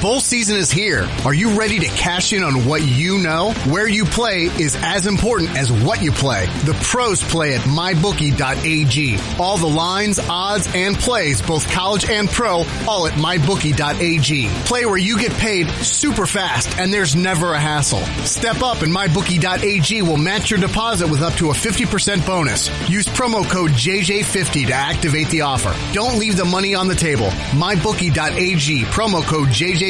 Bowl season is here. Are you ready to cash in on what you know? Where you play is as important as what you play. The pros play at mybookie.ag. All the lines, odds, and plays, both college and pro, all at mybookie.ag. Play where you get paid super fast and there's never a hassle. Step up and mybookie.ag will match your deposit with up to a 50% bonus. Use promo code JJ50 to activate the offer. Don't leave the money on the table. mybookie.ag, promo code JJ50,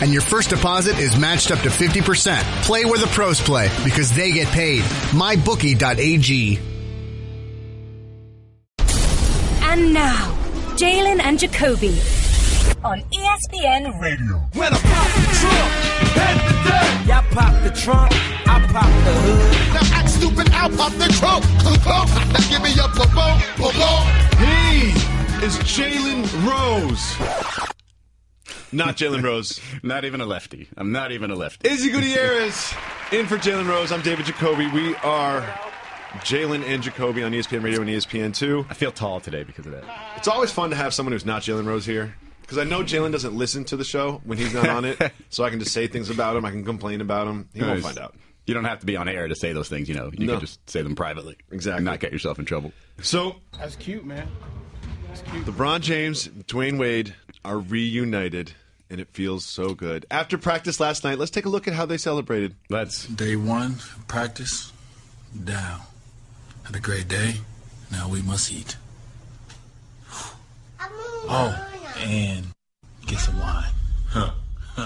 and your first deposit is matched up to 50%. Play where the pros play because they get paid. mybookie.ag. And now, Jalen and Jacoby on ESPN Radio. When I pop the trunk, head the dirt. Y'all pop the trunk, I pop the hood. Now act stupid, I'll pop the trunk. Now give me your boom. He is Jalen Rose. Not Jalen Rose. Not even a lefty. I'm not even a lefty. Izzy Gutierrez in for Jalen Rose. I'm David Jacoby. We are Jalen and Jacoby on ESPN Radio and ESPN2. I feel tall today because of that. It's always fun to have someone who's not Jalen Rose here because I know Jalen doesn't listen to the show when he's not on it, so I can just say things about him. I can complain about him. He won't find out. You don't have to be on air to say those things, you know. You can just say them privately. Exactly. And not get yourself in trouble. So that's cute, man. That's cute. LeBron James, Dwayne Wade are reunited. And it feels so good. After practice last night, let's take a look at how they celebrated. Day one, practice, down. Had a great day. Now we must eat. Oh, and get some wine.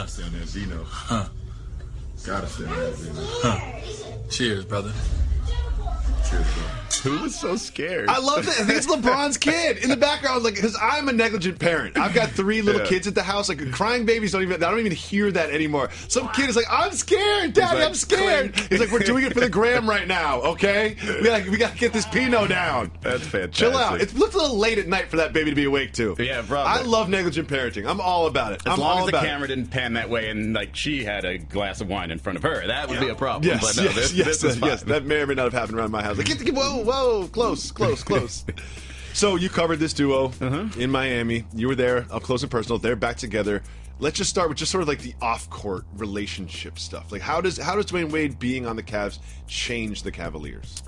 Stay on that Zeno. Gotta stay on that Zeno. Cheers, brother. Cheers, bro. Who was so scared? I love that. I think it's LeBron's kid in the background, like because I'm a negligent parent. I've got 3 little kids at the house. Like crying babies I don't even hear that anymore. Some kid is like, "I'm scared, Daddy. I'm scared." He's like, "We're doing it for the gram right now, okay? We got to get this Pinot down." That's fantastic. Chill out. It looks a little late at night for that baby to be awake too. Yeah, bro. I love negligent parenting. I'm all about it. As long as the camera didn't pan that way and like she had a glass of wine in front of her, that would be a problem. Yes, but no, this is fine. Yes, that may or may not have happened around my house. Like, whoa, close. So you covered this duo in Miami. You were there up close and personal. They're back together. Let's just start with just sort of like the off-court relationship stuff. Like, how does Dwayne Wade being on the Cavs change the Cavaliers?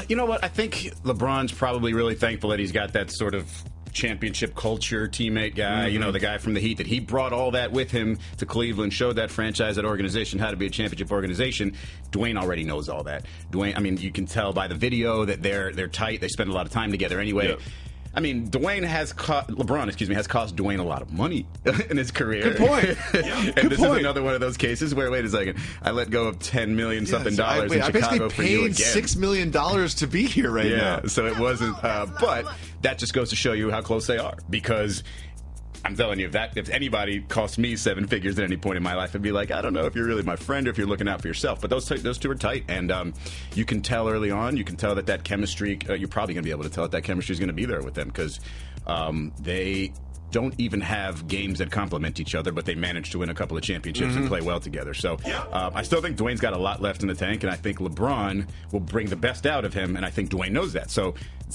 You know what? I think LeBron's probably really thankful that he's got that sort of championship culture teammate guy, you know, the guy from the Heat, that he brought all that with him to Cleveland, showed that franchise, that organization, how to be a championship organization. Dwayne already knows all that. Dwayne, I mean, you can tell by the video that they're tight. They spend a lot of time together anyway. Yep. I mean, LeBron has cost Dwayne a lot of money in his career. Good point. And this is another one of those cases where, wait a second, I let go of $10 million something dollars in Chicago for you again. I paid $6 million to be here right now. Yeah, so it wasn't. But that just goes to show you how close they are, because I'm telling you, if anybody cost me 7 figures at any point in my life, I'd be like, I don't know if you're really my friend or if you're looking out for yourself. But those two are tight, and you can tell early on. You can tell that chemistry. You're probably going to be able to tell that chemistry is going to be there with them, because they don't even have games that complement each other, but they manage to win a couple of championships and play well together. So I still think Dwayne's got a lot left in the tank, and I think LeBron will bring the best out of him, and I think Dwayne knows that. So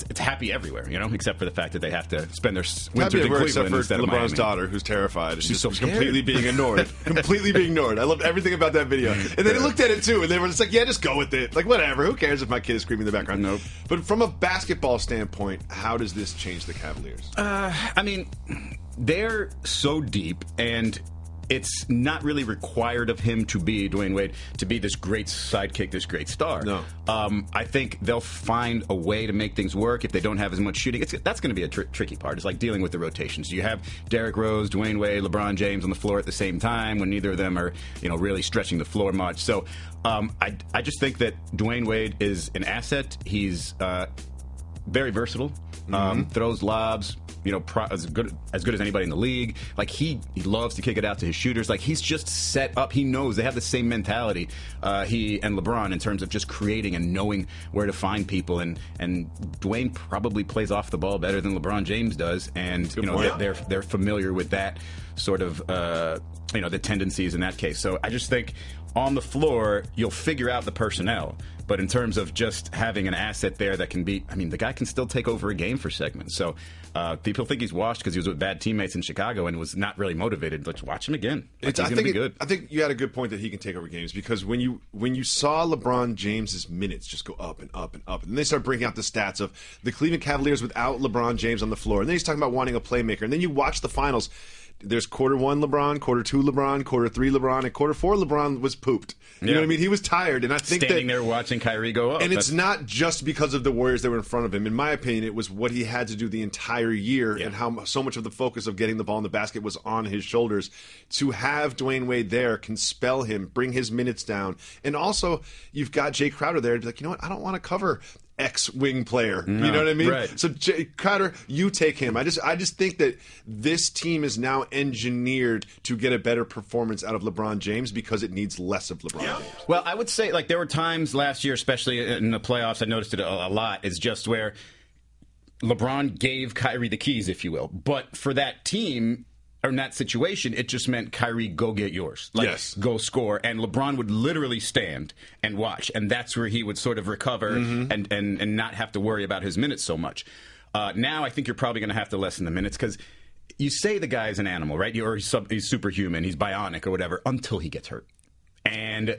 it's happy everywhere, you know, except for the fact that they have to spend their winters in Cleveland instead of Miami. LeBron's daughter, who's terrified and She's so completely being ignored. Completely being ignored. I loved everything about that video. And then they looked at it, too, and they were just like, yeah, just go with it. Like, whatever. Who cares if my kid is screaming in the background? Nope. But from a basketball standpoint, how does this change the Cavaliers? I mean, they're so deep, and it's not really required of him to be, Dwayne Wade, to be this great sidekick, this great star. No. I think they'll find a way to make things work if they don't have as much shooting. That's going to be a tricky part. It's like dealing with the rotations. You have Derrick Rose, Dwayne Wade, LeBron James on the floor at the same time when neither of them are, you know, really stretching the floor much. So I just think that Dwayne Wade is an asset. He's very versatile, throws lobs, you know, as good as anybody in the league. Like, he loves to kick it out to his shooters. Like, he's just set up. He knows they have the same mentality, he and LeBron, in terms of just creating and knowing where to find people. And Dwayne probably plays off the ball better than LeBron James does, and you know they're familiar with that sort of the tendencies in that case. So I just think on the floor you'll figure out the personnel. But in terms of just having an asset there that can be, the guy can still take over a game for segments. So people think he's washed because he was with bad teammates in Chicago and was not really motivated. Let's watch him again. He's going to be good. I think you had a good point that he can take over games because when you saw LeBron James's minutes just go up and up and up, and then they start bringing out the stats of the Cleveland Cavaliers without LeBron James on the floor, and then he's talking about wanting a playmaker, and then you watch the finals. There's quarter 1 LeBron, quarter 2 LeBron, quarter 3 LeBron, and quarter 4 LeBron was pooped. You know what I mean? He was tired, and I think standing there watching Kyrie go up. And it's not just because of the Warriors that were in front of him. In my opinion, it was what he had to do the entire year and how so much of the focus of getting the ball in the basket was on his shoulders. To have Dwayne Wade there can spell him, bring his minutes down. And also, you've got Jay Crowder there to be like, you know what, I don't want to cover X-wing player. No, you know what I mean? Right. So Jay Crowder, you take him. I just think that this team is now engineered to get a better performance out of LeBron James because it needs less of LeBron James. Well, I would say there were times last year, especially in the playoffs, I noticed it a lot, is just where LeBron gave Kyrie the keys, if you will. But for that team, or in that situation, it just meant Kyrie, go get yours. Go score. And LeBron would literally stand and watch. And that's where he would sort of recover and not have to worry about his minutes so much. Now I think you're probably going to have to lessen the minutes because you say the guy's an animal, right? Or he's superhuman, he's bionic or whatever, until he gets hurt. And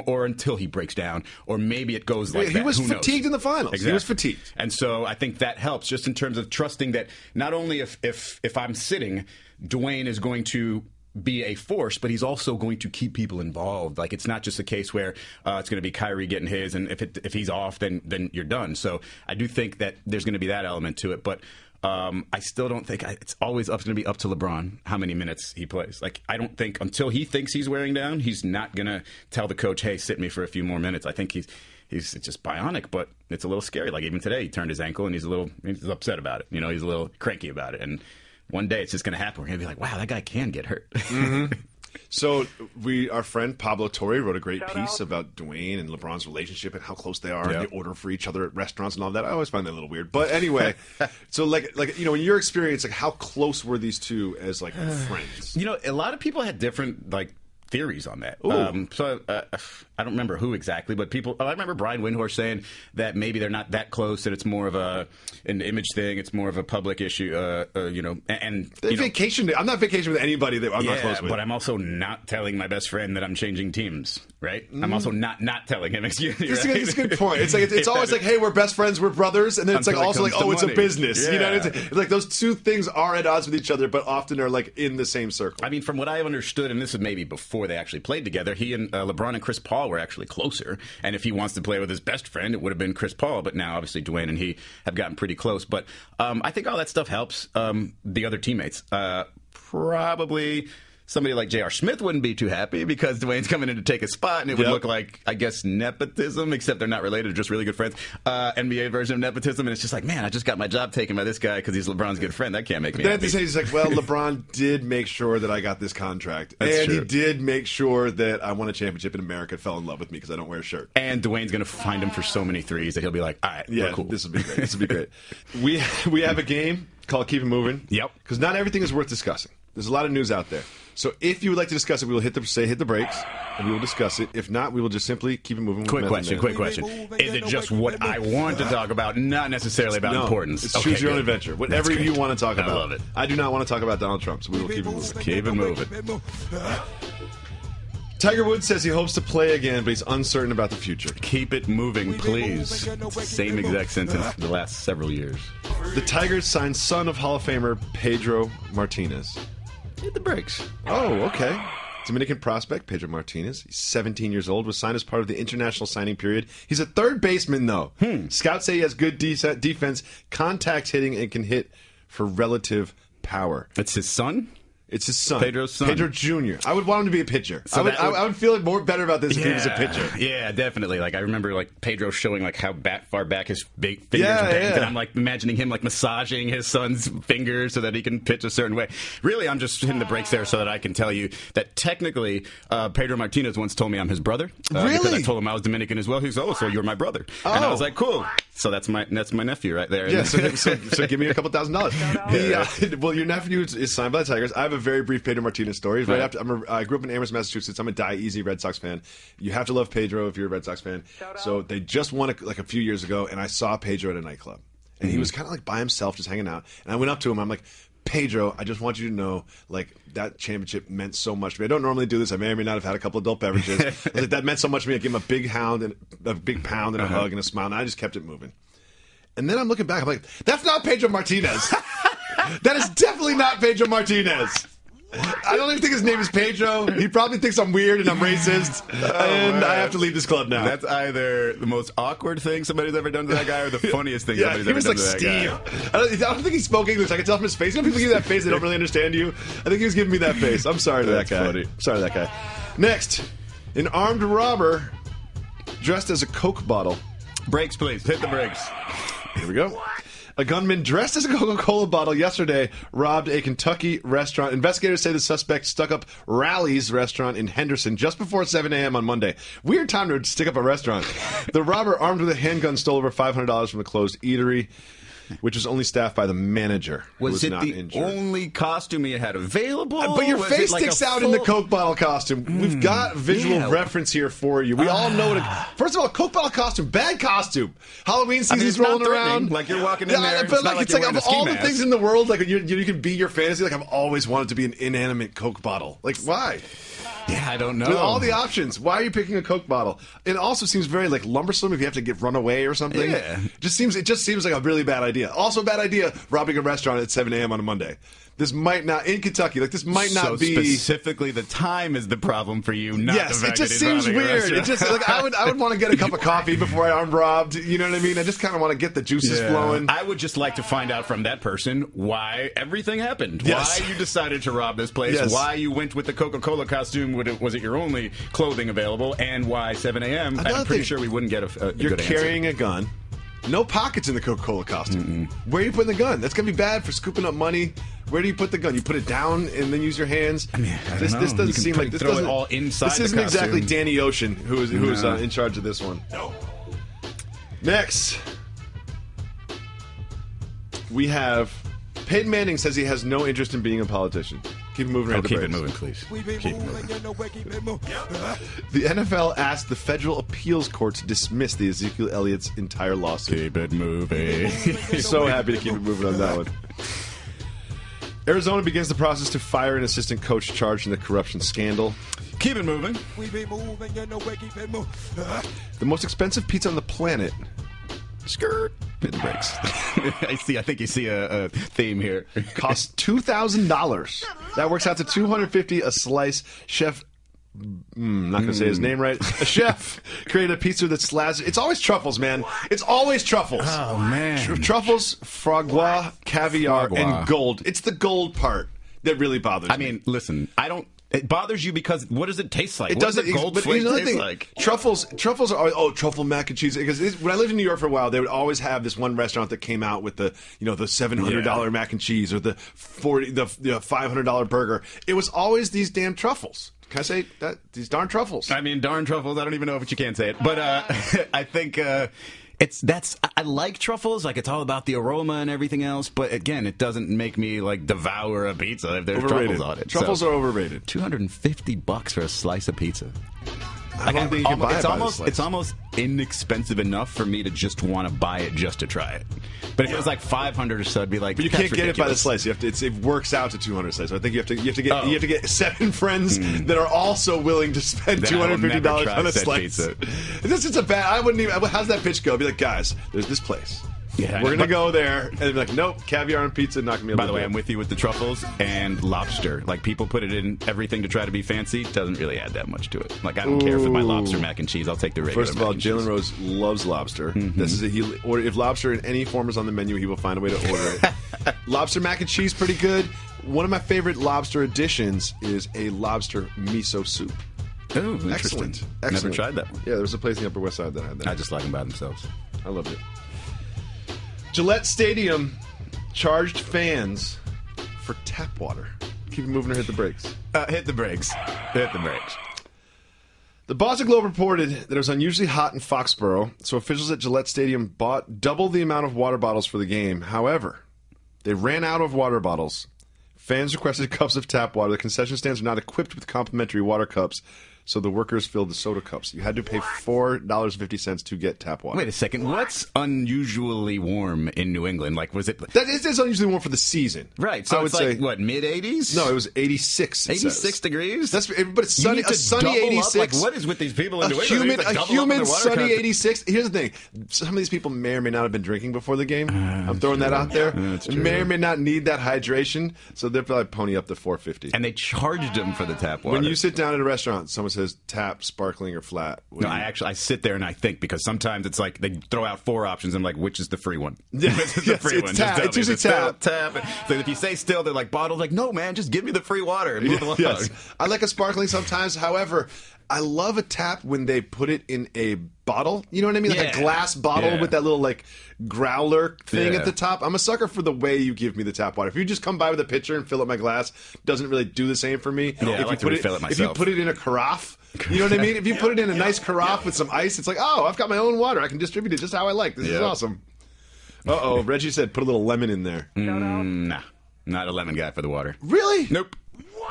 or until he breaks down, or maybe it goes like that. He was fatigued in the finals. Exactly. He was fatigued. And so I think that helps just in terms of trusting that not only if I'm sitting, Dwayne is going to be a force, but he's also going to keep people involved. Like, it's not just a case where it's going to be Kyrie getting his, and if he's off, then you're done. So I do think that there's going to be that element to it. But I still don't think it's always going to be up to LeBron how many minutes he plays. Like, I don't think until he thinks he's wearing down, he's not going to tell the coach, hey, sit me for a few more minutes. I think he's just bionic, but it's a little scary. Like, even today, he turned his ankle, and he's upset about it. He's a little cranky about it. And one day it's just going to happen. We're going to be like, wow, that guy can get hurt. Mm-hmm. So our friend Pablo Torre wrote a great piece about Dwayne and LeBron's relationship and how close they are, and they order for each other at restaurants and all that. I always find that a little weird. But anyway, so like in your experience, like, how close were these two as friends? A lot of people had different theories on that. So I don't remember who exactly, but I remember Brian Windhorst saying that maybe they're not that close, and it's more of an image thing. It's more of a public issue, and vacation. I'm not vacationing with anybody that I'm not close with. But I'm also not telling my best friend that I'm changing teams, right? I'm also not telling him. Excuse me. Right? It's a good point. It's like it's always like, hey, we're best friends, we're brothers, and then it's also like, oh, it's a business. Yeah. It's like those two things are at odds with each other, but often are in the same circle. I mean, from what I understood, and this is maybe before they actually played together, he and LeBron and Chris Paul were actually closer. And if he wants to play with his best friend, it would have been Chris Paul. But now, obviously, Dwayne and he have gotten pretty close. But I think all that stuff helps the other teammates. Probably somebody like J.R. Smith wouldn't be too happy because Dwayne's coming in to take a spot, and it would look like, I guess, nepotism, except they're not related, they're just really good friends. NBA version of nepotism, and it's just like, man, I just got my job taken by this guy because he's LeBron's good friend. That can't make me happy. Then he's like, well, LeBron did make sure that I got this contract. That's true. He did make sure that I won a championship in America, fell in love with me because I don't wear a shirt. And Dwayne's going to find him for so many threes that he'll be like, all right, we're cool. This will be great. This will be great. We have a game called Keep It Moving. Yep. Because not everything is worth discussing. There's a lot of news out there. So if you would like to discuss it, we will hit the brakes, and we will discuss it. If not, we will just simply keep it moving. Quick question. Is it just what I want to talk about, not necessarily about importance? It's choose your own adventure. Whatever you want to talk about. I love it. I do not want to talk about Donald Trump, so we will keep it moving. Keep it moving. Tiger Woods says he hopes to play again, but he's uncertain about the future. Keep it moving, please. Same exact sentence for the last several years. The Tigers signed son of Hall of Famer Pedro Martinez. Hit the brakes. Oh, okay. Dominican prospect Pedro Martinez. He's 17 years old. Was signed as part of the international signing period. He's a third baseman, though. Scouts say he has good defense, contact hitting, and can hit for relative power. That's his son? It's his son. Pedro's son. Pedro Jr. I would want him to be a pitcher. So I would feel better about this if he was a pitcher. Yeah, definitely. Like, I remember Pedro showing how far back his big fingers bent, and I'm imagining him massaging his son's fingers so that he can pitch a certain way. Really, I'm just hitting the brakes there so that I can tell you that technically Pedro Martinez once told me I'm his brother. Really? Because I told him I was Dominican as well. He was, so you're my brother. And I was like, cool. So that's my nephew right there. Yeah, so give me a couple $1,000. Well, your nephew is signed by the Tigers. I have a very brief Pedro Martinez story. Right after I grew up in Amherst, Massachusetts. I'm a die-easy Red Sox fan. You have to love Pedro if you're a Red Sox fan. So they just won like a few years ago, and I saw Pedro at a nightclub. And he was kind of like by himself, just hanging out. And I went up to him. I'm like, Pedro, I just want you to know, like, that championship meant so much to me. I don't normally do this. I may or may not have had a couple adult beverages. I was like, that meant so much to me. I gave him a big pound and a hug and a smile, and I just kept it moving. And then I'm looking back. I'm like, that's not Pedro Martinez. That is definitely not Pedro Martinez. I don't even think his name is Pedro. He probably thinks I'm weird and I'm racist. And I have to leave this club now. That's either the most awkward thing somebody's ever done to that guy or the funniest thing somebody's ever done to that guy. I don't think he spoke English. I can tell from his face. You know, people give you that face, they don't really understand you. I think he was giving me that face. I'm sorry to that guy. Funny. Sorry to that guy. Next, an armed robber dressed as a Coke bottle. Brakes, please. Hit the brakes. Here we go. A gunman dressed as a Coca-Cola bottle yesterday robbed a Kentucky restaurant. Investigators say the suspect stuck up Rally's restaurant in Henderson just before 7 a.m. on Monday. Weird time to stick up a restaurant. The robber, armed with a handgun, stole over $500 from a closed eatery, which was only staffed by the manager. Was it not the injured. only costume he had available? But your face sticks out in the Coke bottle costume. We've got visual reference here for you. We all know what first of all, Coke bottle costume, bad costume. Halloween season's rolling around. Like you're walking in there. But it's like of all the things in the world, like you can be your fantasy. Like I've always wanted to be an inanimate Coke bottle. Like why? Yeah, I don't know. With all the options, why are you picking a Coke bottle? It also seems very like lumbersome if you have to run away or something. Yeah. It just seems like a really bad idea. Also a bad idea, robbing a restaurant at 7 a.m. on a Monday. This might not, in Kentucky, like this might not be... specifically the time is the problem for you, not the fact it just seems weird. It just, like, I would want to get a cup of coffee before I armed robbed, you know what I mean? I just kind of want to get the juices flowing. I would just like to find out from that person why everything happened. Yes. Why you decided to rob this place, why you went with the Coca-Cola costume, was it your only clothing available, and why 7 a.m.? I'm pretty sure we wouldn't get a You're good carrying answer. a gun. No pockets in the Coca-Cola costume. Where are you putting the gun? That's going to be bad for scooping up money. Where do you put the gun? You put it down and then use your hands? I mean, this doesn't seem like... Throw it all inside This the isn't costume. exactly Danny Ocean who's in charge of this one. No. Next, we have... Peyton Manning says he has no interest in being a politician. Keep it moving. Keep it moving, please. Keep it moving. The NFL asked the federal appeals court to dismiss the Ezekiel Elliott's entire lawsuit. Keep it moving. So happy to keep it moving on that one. Arizona begins the process to fire an assistant coach charged in the corruption scandal. Keep it moving. The most expensive pizza on the planet. Skirt. Hit the brakes. I think you see a theme here. Costs $2,000. That works out to $250 a slice. Chef, not going to say his name right. A chef created a pizza that slathers. It's always truffles, man. It's always truffles. Oh, man. Truffles, foie gras, caviar, and gold. It's the gold part that really bothers me. I mean, listen, it bothers you because what does it taste like? It doesn't. Gold But flake here's another taste thing. like? Truffles are truffle mac and cheese. Because when I lived in New York for a while, they would always have this one restaurant that came out with the $700 mac and cheese or the $500 burger. It was always these damn truffles. Can I say that? These darn truffles. I mean, darn truffles. I don't even know if you can say it, but I think. I like truffles, like it's all about the aroma and everything else, but again, it doesn't make me like devour a pizza if there's overrated. truffles on it. Truffles are overrated. $250 for a slice of pizza. I don't think you can buy it by the slice. It's almost inexpensive enough for me to just want to buy it just to try it. But if it was like $500 or so, I'd be like, but you can't get it by the slice. You have to. It works out to $200 slice. So I think you have to get 7 friends that are also willing to spend $250 on a slice. Pizza. This is a bad. I wouldn't even. How's that pitch go? I'd be like, guys, there's this place. Yeah, we're gonna go there, and they'd be like, nope, caviar and pizza, not gonna be able to. By the way, I'm with you with the truffles and lobster. Like people put it in everything to try to be fancy. Doesn't really add that much to it. Like I don't care for my lobster mac and cheese. I'll take the regular. First of all, Jalen Rose loves lobster. This is if lobster in any form is on the menu, he will find a way to order it. Lobster mac and cheese, pretty good. One of my favorite lobster additions is a lobster miso soup. Oh, interesting. Excellent. Never tried that one. Yeah, there was a place in the Upper West Side that had that. I just like them by themselves. I loved it. Gillette Stadium charged fans for tap water. Keep it moving or hit the brakes. Hit the brakes. Hit the brakes. The Boston Globe reported that it was unusually hot in Foxborough, so officials at Gillette Stadium bought double the amount of water bottles for the game. However, they ran out of water bottles Fans requested cups of tap water. The concession stands are not equipped with complimentary water cups, so the workers filled the soda cups. You had to pay $4.50 to get tap water. Wait a second. What's unusually warm in New England? Like, was it... That is unusually warm for the season. Right. So I would it's say, like, what, mid-80s? No, it was 86. 86 degrees? But it's sunny, You need to a sunny double 86. Up? Like, what is with these people in New England? A humid, sunny 86. Here's the thing. Some of these people may or may not have been drinking before the game. I'm throwing that out there. May or may not need that hydration, so they'll probably pony up to $4.50. And they charged them for the tap water. When you sit down at a restaurant, someone says tap, sparkling, or flat. No, I sit there and I think, because sometimes it's like they throw out 4 options. I'm like, which is the free one? Yeah, which is the free one? Tap. It's usually tap. So if you say still, they're like bottled. Like, no, man, just give me the free water and move along. Yes. I like a sparkling sometimes. However, I love a tap when they put it in a bottle. You know what I mean? Like a glass bottle with that little like growler thing at the top. I'm a sucker for the way you give me the tap water. If you just come by with a pitcher and fill up my glass, doesn't really do the same for me. Yeah, I like to refill it myself. If you put it in a carafe, you know what I mean? If you put it in a nice carafe with some ice, it's like, oh, I've got my own water. I can distribute it just how I like. This is awesome. Uh-oh, Reggie said put a little lemon in there. Nah, not a lemon guy for the water. Really? Nope.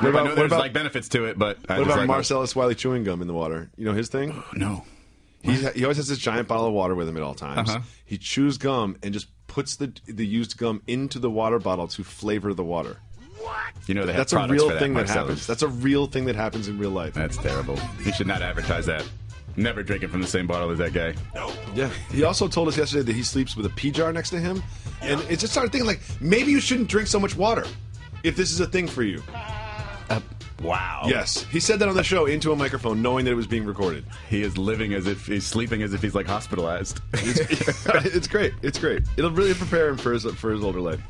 I know there's like benefits to it, but what about Marcellus Wiley chewing gum in the water? You know his thing? No. He always has this giant bottle of water with him at all times. He chews gum and just puts the used gum into the water bottle to flavor the water. You know, that's a real thing that happens. That's a real thing that happens in real life. That's terrible. He should not advertise that. Never drinking from the same bottle as that guy. No. Yeah. He also told us yesterday that he sleeps with a pee jar next to him, and it just started thinking like maybe you shouldn't drink so much water if this is a thing for you. Wow. Yes. He said that on the show into a microphone, knowing that it was being recorded. He is living as if he's sleeping as if he's like hospitalized. It's great. It's great. It'll really prepare him for his older life.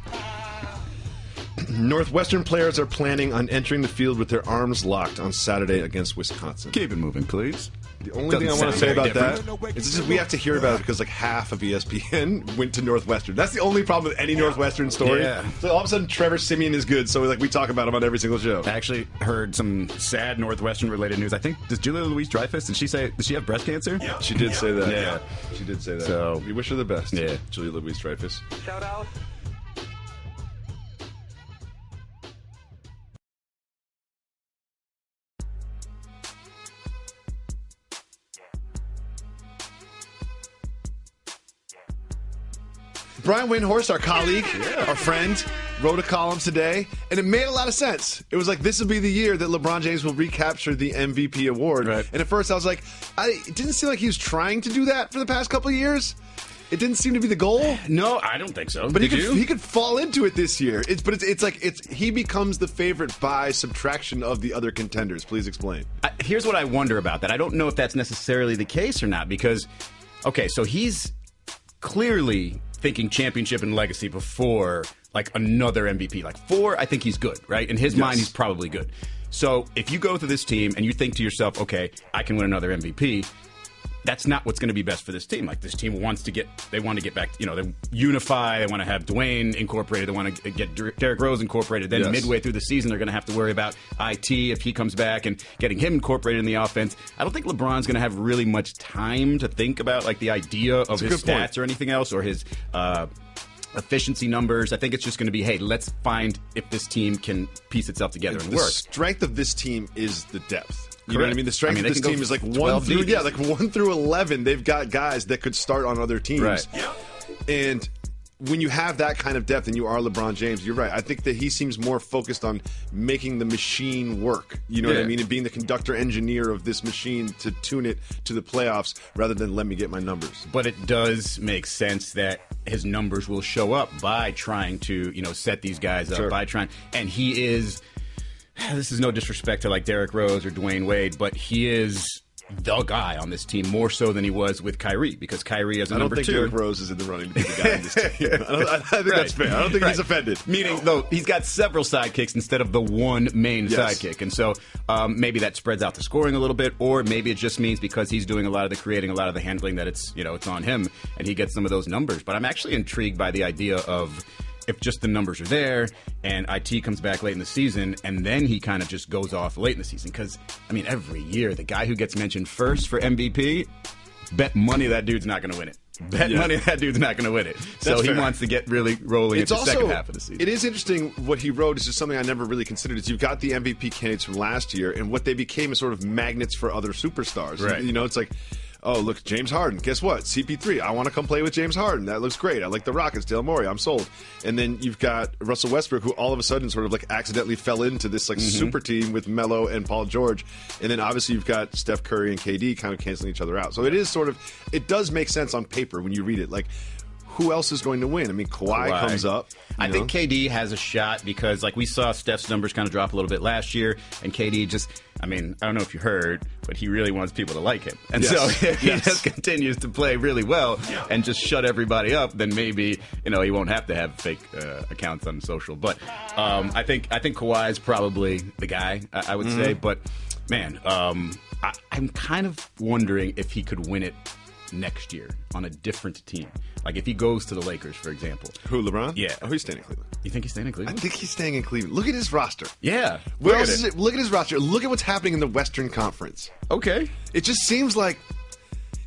Northwestern players are planning on entering the field with their arms locked on Saturday against Wisconsin. Keep it moving, please. The only thing I want to say about that is just we have to hear about it because like half of ESPN went to Northwestern. That's the only problem with any Northwestern story. Yeah. So all of a sudden Trevor Siemian is good, so we talk about him on every single show. I actually heard some sad Northwestern related news. I think, does Julia Louis-Dreyfus, did she have breast cancer? Yeah. She did say that. Yeah. She did say that. So we wish her the best. Yeah. Julia Louis-Dreyfus. Shout out. Brian Windhorst, our colleague, our friend, wrote a column today, and it made a lot of sense. It was like, this will be the year that LeBron James will recapture the MVP award. Right. And at first I was like, it didn't seem like he was trying to do that for the past couple of years. It didn't seem to be the goal. No, I don't think so. But he could fall into it this year. He becomes the favorite by subtraction of the other contenders. Please explain. Here's what I wonder about that. I don't know if that's necessarily the case or not, because, okay, so he's clearly thinking championship and legacy before like another MVP. Like 4, I think he's good, right? In his mind, he's probably good. So if you go to this team and you think to yourself, okay, I can win another MVP, that's not what's going to be best for this team. Like, this team want to get back, they unify, they want to have Dwayne incorporated, they want to get Derrick Rose incorporated. Then midway through the season, they're going to have to worry about IT if he comes back and getting him incorporated in the offense. I don't think LeBron's going to have really much time to think about like the idea of his stats or anything else, or his efficiency numbers. I think it's just going to be, hey, let's find if this team can piece itself together and work. The strength of this team is the depth. You know what I mean? The strength of this team is like 1 through 11. They've got guys that could start on other teams. Right. And when you have that kind of depth and you are LeBron James, you're right. I think that he seems more focused on making the machine work. You know what I mean? And being the conductor engineer of this machine to tune it to the playoffs rather than let me get my numbers. But it does make sense that his numbers will show up by trying to, set these guys up, and he is. This is no disrespect to like Derrick Rose or Dwayne Wade, but he is the guy on this team more so than he was with Kyrie, because Kyrie as a number 2. I don't think Derrick Rose is in the running to be the guy on this team. I think that's fair. I don't think he's offended. Meaning, though, he's got several sidekicks instead of the one main sidekick. And so maybe that spreads out the scoring a little bit, or maybe it just means because he's doing a lot of the creating, a lot of the handling, that it's on him and he gets some of those numbers. But I'm actually intrigued by the idea of, if just the numbers are there and IT comes back late in the season and then he kind of just goes off late in the season. Because, every year, the guy who gets mentioned first for MVP, bet money that dude's not going to win it. Bet money that dude's not going to win it. So he wants to get really rolling into the second half of the season. It is interesting what he wrote is just something I never really considered. Is you've got the MVP candidates from last year, and what they became is sort of magnets for other superstars. Right. You know, it's like, oh, look, James Harden. Guess what? CP3. I want to come play with James Harden. That looks great. I like the Rockets. Dale Morey. I'm sold. And then you've got Russell Westbrook, who all of a sudden sort of like accidentally fell into this like super team with Melo and Paul George. And then obviously you've got Steph Curry and KD kind of canceling each other out. So it is sort of, it does make sense on paper when you read it. Like, who else is going to win? I mean, Kawhi comes up. I think KD has a shot because, like, we saw Steph's numbers kind of drop a little bit last year, and KD just, I mean, I don't know if you heard, but he really wants people to like him. And so if he just continues to play really well and just shut everybody up, then maybe, you know, he won't have to have fake accounts on social. But I think Kawhi is probably the guy, I would say. But, man, I'm kind of wondering if he could win it next year on a different team. Like if he goes to the Lakers, for example. Who, LeBron? Yeah. Oh, he's staying in Cleveland. You think he's staying in Cleveland? I think he's staying in Cleveland. Look at his roster. Yeah. Where else is it? Look at his roster. Look at what's happening in the Western Conference. Okay. It just seems like,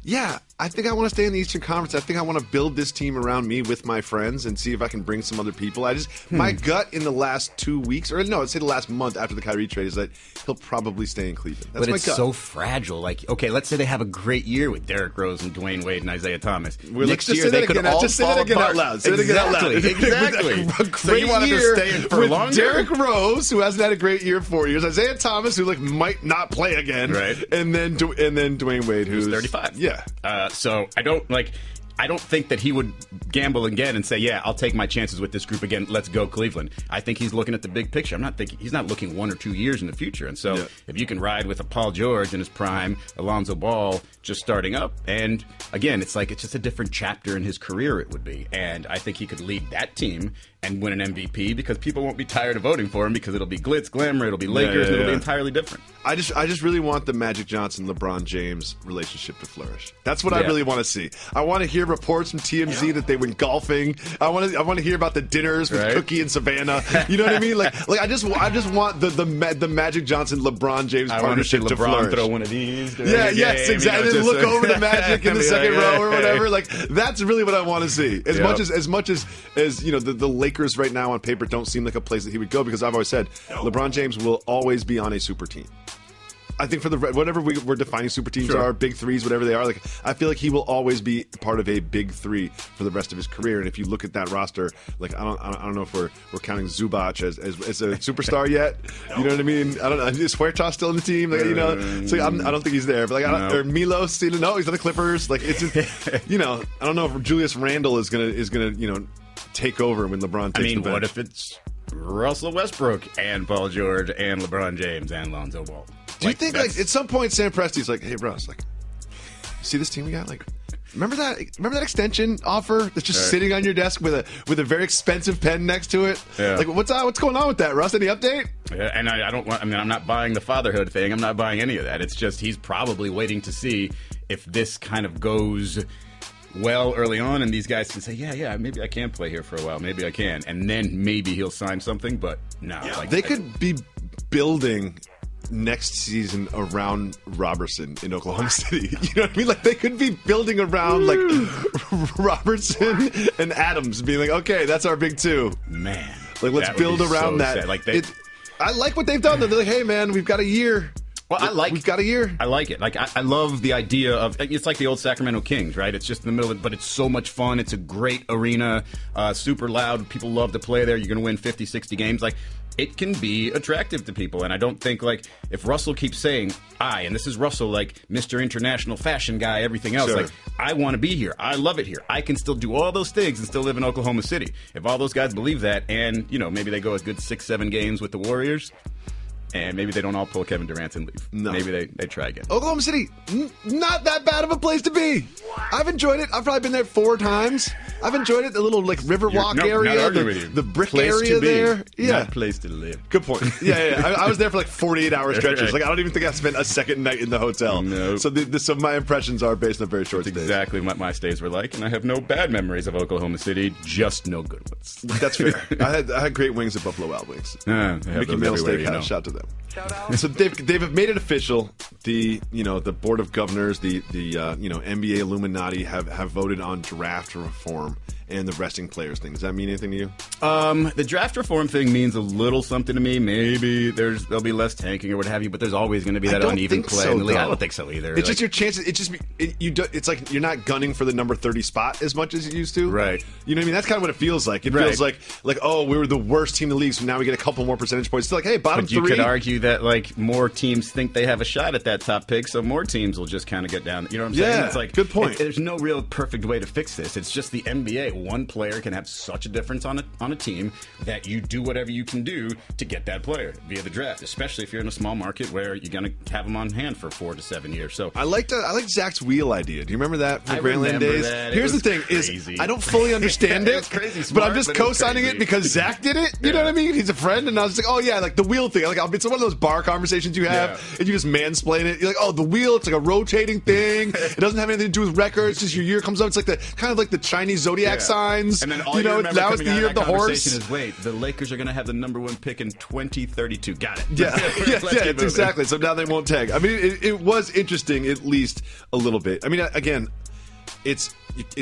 yeah, I think I want to stay in the Eastern Conference. I think I want to build this team around me with my friends and see if I can bring some other people. My gut in the last 2 weeks, or no, I'd say the last month after the Kyrie trade is that he'll probably stay in Cleveland. That's but my it's gut. so fragile. Like, okay, let's say they have a great year with Derrick Rose and Dwayne Wade and Isaiah Thomas. Next year they could all just say that again out loud. Say it again out loud. Exactly. A great so you wanted year to stay in for with longer? Derrick Rose, who hasn't had a great year 4 years. Isaiah Thomas, who like might not play again. Right. And then Dwayne Wade, who's 35. Yeah. So I don't think that he would gamble again and say, yeah, I'll take my chances with this group again. Let's go Cleveland. I think he's looking at the big picture. He's not looking 1 or 2 years in the future. And so if you can ride with a Paul George in his prime, Alonzo Ball just starting up, and again, it's just a different chapter in his career it would be. And I think he could lead that team and win an MVP because people won't be tired of voting for him because it'll be glitz, glamour, it'll be Lakers, and it'll be entirely different. I just really want the Magic Johnson, LeBron James relationship to flourish. That's what I really want to see. I want to hear reports from TMZ that they went golfing. I want to hear about the dinners with Cookie and Savannah. You know what I mean? Like I just want the Magic Johnson, LeBron James partnership to flourish. Throw one of these. Yes, exactly. And look over the Magic in the second row or whatever. Like that's really what I want to see. As much as you know, the Lakers right now on paper don't seem like a place that he would go because I've always said LeBron James will always be on a super team. I think for whatever we're defining super teams are, big threes, whatever they are, like I feel like he will always be part of a big three for the rest of his career. And if you look at that roster, like I don't know if we're counting Zubac as a superstar yet. You know what I mean? I don't know. Is Huertas still in the team? Like, you know, so I don't think he's there. But like, or Milos, he's on the Clippers. Like it's just, you know, I don't know if Julius Randle is gonna take over when LeBron takes the bench. What if it's Russell Westbrook and Paul George and LeBron James and Lonzo Ball? Do you think like at some point Sam Presti's like, hey Russ, like, see this team we got? Like, remember that extension offer that's just sitting on your desk with a very expensive pen next to it? Yeah. Like, what's going on with that, Russ? Any update? Yeah, and I'm not buying the fatherhood thing. I'm not buying any of that. It's just he's probably waiting to see if this kind of goes well early on, and these guys can say, yeah, maybe I can play here for a while. Maybe I can, and then maybe he'll sign something. But no, they could be building next season around Robertson in Oklahoma City. You know what I mean? Like they could be building around like Robertson and Adams, being like, okay, that's our big two. Man, like let's build around that. Sad. Like I like what they've done. They're like, hey man, we've got a year. Well, we've got a year. I like it. Like I love the idea of it's like the old Sacramento Kings, right? It's just in the middle of it, but it's so much fun. It's a great arena, super loud. People love to play there. You're going to win 50, 60 games. Like it can be attractive to people, and I don't think like if Russell keeps saying and this is Russell, like Mr. International Fashion Guy, everything else. Like I want to be here. I love it here. I can still do all those things and still live in Oklahoma City. If all those guys believe that, and maybe they go a good 6-7 games with the Warriors. And maybe they don't all pull Kevin Durant and leave. No. Maybe they try again. Oklahoma City, not that bad of a place to be. I've enjoyed it. I've probably been there 4 times. I've enjoyed it. The little like Riverwalk area, the brick place area there. Yeah, not place to live. Good point. Yeah. I was there for like 48-hour stretches. Like I don't even think I spent a second night in the hotel. No. So so my impressions are based on very short stays. Exactly what my stays were like, and I have no bad memories of Oklahoma City, just no good ones. That's fair. I had great wings at Buffalo Wild Wings. Mickey Mill Steakhouse. Shout out to them. So they've made it official. the board of governors, the NBA Illuminati have voted on draft reform and the resting players thing. Does that mean anything to you? The draft reform thing means a little something to me. Maybe there'll be less tanking or what have you, but there's always going to be that uneven play in the league. I don't think so either. It's just your chances. It's like you're not gunning for the number 30 spot as much as you used to. Right. You know what I mean? That's kind of what it feels like. It feels like oh, we were the worst team in the league, so now we get a couple more percentage points. It's like, hey, bottom three. You could argue that like more teams think they have a shot at that top pick, so more teams will just kind of get down. You know what I'm saying? Yeah, it's like good point. There's no real perfect way to fix this. It's just the NBA. One player can have such a difference on a team that you do whatever you can do to get that player via the draft, especially if you're in a small market where you're going to have them on hand for 4 to 7 years. So I like Zach's wheel idea. Do you remember that from Grantland days? Here's the thing: is I don't fully understand it, smart, but I'm just co-signing it because Zach did it. You know what I mean? He's a friend, and I was like, oh yeah, like the wheel thing. Like it's one of those bar conversations you have, and you just mansplain it. You're like, oh, the wheel, it's like a rotating thing. It doesn't have anything to do with records. Just your year comes up. It's like the Chinese zodiac signs. And then all that was the year of the horse. Is wait, the Lakers are going to have the number 1 pick in 2032. Got it. Yeah, it's exactly. So now they won't tag. I mean, it was interesting, at least a little bit. I mean, again, it's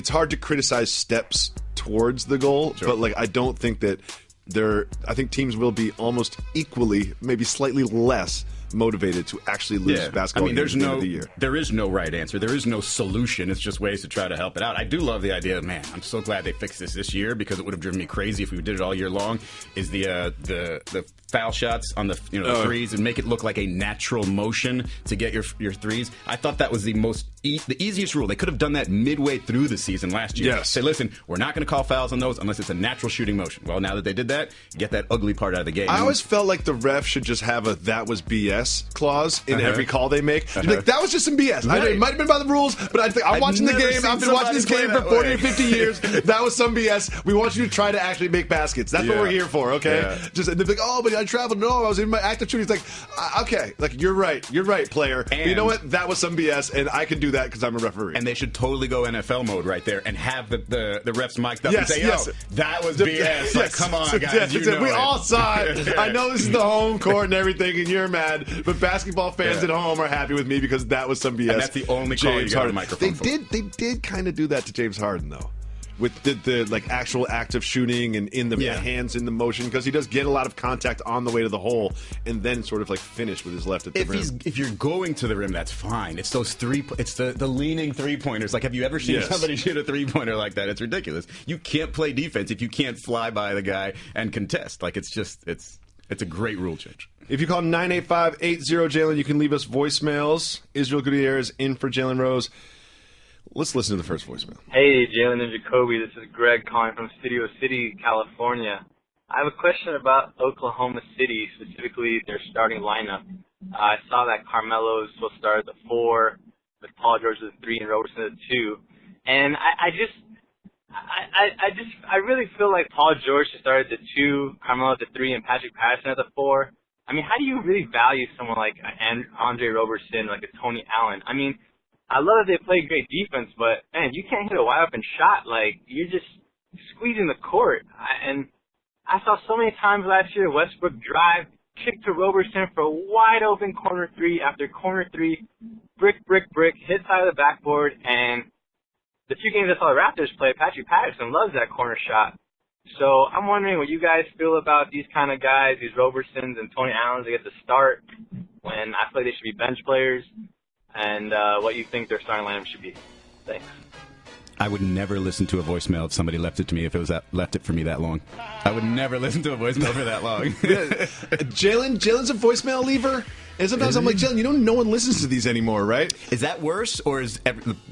hard to criticize steps towards the goal, but like I don't think that I think teams will be almost equally, maybe slightly less motivated to actually lose basketball games at the end of the year. There is no right answer. There is no solution. It's just ways to try to help it out. I do love the idea of, man, I'm so glad they fixed this year because it would have driven me crazy if we did it all year long, is the foul shots on the threes and make it look like a natural motion to get your threes. I thought that was the easiest rule. They could have done that midway through the season last year. Yes. Say, listen, we're not going to call fouls on those unless it's a natural shooting motion. Well, now that they did that, get that ugly part out of the game. I always felt like the ref should just have a "that was BS" clause in every call they make. You'd be like, that was just some BS. Right. It might have been by the rules, but I'm watching the game. I've been watching this game for 40 or 50 years. That was some BS. We want you to try to actually make baskets. That's what we're here for, okay? Yeah. Just and they're like, oh, but I traveled. No, I was in my active shooting. It's like, okay, like you're right, player. But you know what? That was some BS, and I can do that because I'm a referee. And they should totally go NFL mode right there and have the refs mic'd up and say, yo, that was BS. Like, come on, guys. We all saw it. I know this is the home court and everything, and you're mad, but basketball fans at home are happy with me because that was some BS. And that's the only call you got on the microphone for. They did kind of do that to James Harden, though. With the like actual act of shooting and in the hands in the motion, because he does get a lot of contact on the way to the hole and then sort of like finish with his left at the rim. If you're going to the rim, that's fine. It's those it's the leaning 3-pointers. Like, have you ever seen somebody shoot a 3-pointer like that? It's ridiculous. You can't play defense if you can't fly by the guy and contest. Like, it's a great rule change. If you call 985-80-JALEN, you can leave us voicemails. Israel Gutierrez in for Jalen Rose. Let's listen to the first voicemail. Hey, Jalen and Jacoby. This is Greg calling from Studio City, California. I have a question about Oklahoma City, specifically their starting lineup. I saw that Carmelo is supposed to start at the 4, with Paul George at the 3 and Roberson at the 2. And I really feel like Paul George should start at the 2, Carmelo at the 3, and Patrick Patterson at the 4. I mean, how do you really value someone like Andre Roberson, like a Tony Allen? I mean, I love that they play great defense, but, man, you can't hit a wide-open shot. Like, you're just squeezing the court. And I saw so many times last year Westbrook drive, kick to Roberson for a wide-open corner 3 after corner 3, brick, hit side of the backboard. And the 2 games I saw the Raptors play, Patrick Patterson loves that corner shot. So I'm wondering what you guys feel about these kind of guys, these Robersons and Tony Allens that get the start when I feel like they should be bench players. And what you think their starting lineup should be. Thanks. I would never listen to a voicemail if somebody left it to me if it was left it for me that long. I would never listen to a voicemail for that long. Jalen's a voicemail leaver, and sometimes I'm like, Jalen, no one listens to these anymore, right? Is that worse, or is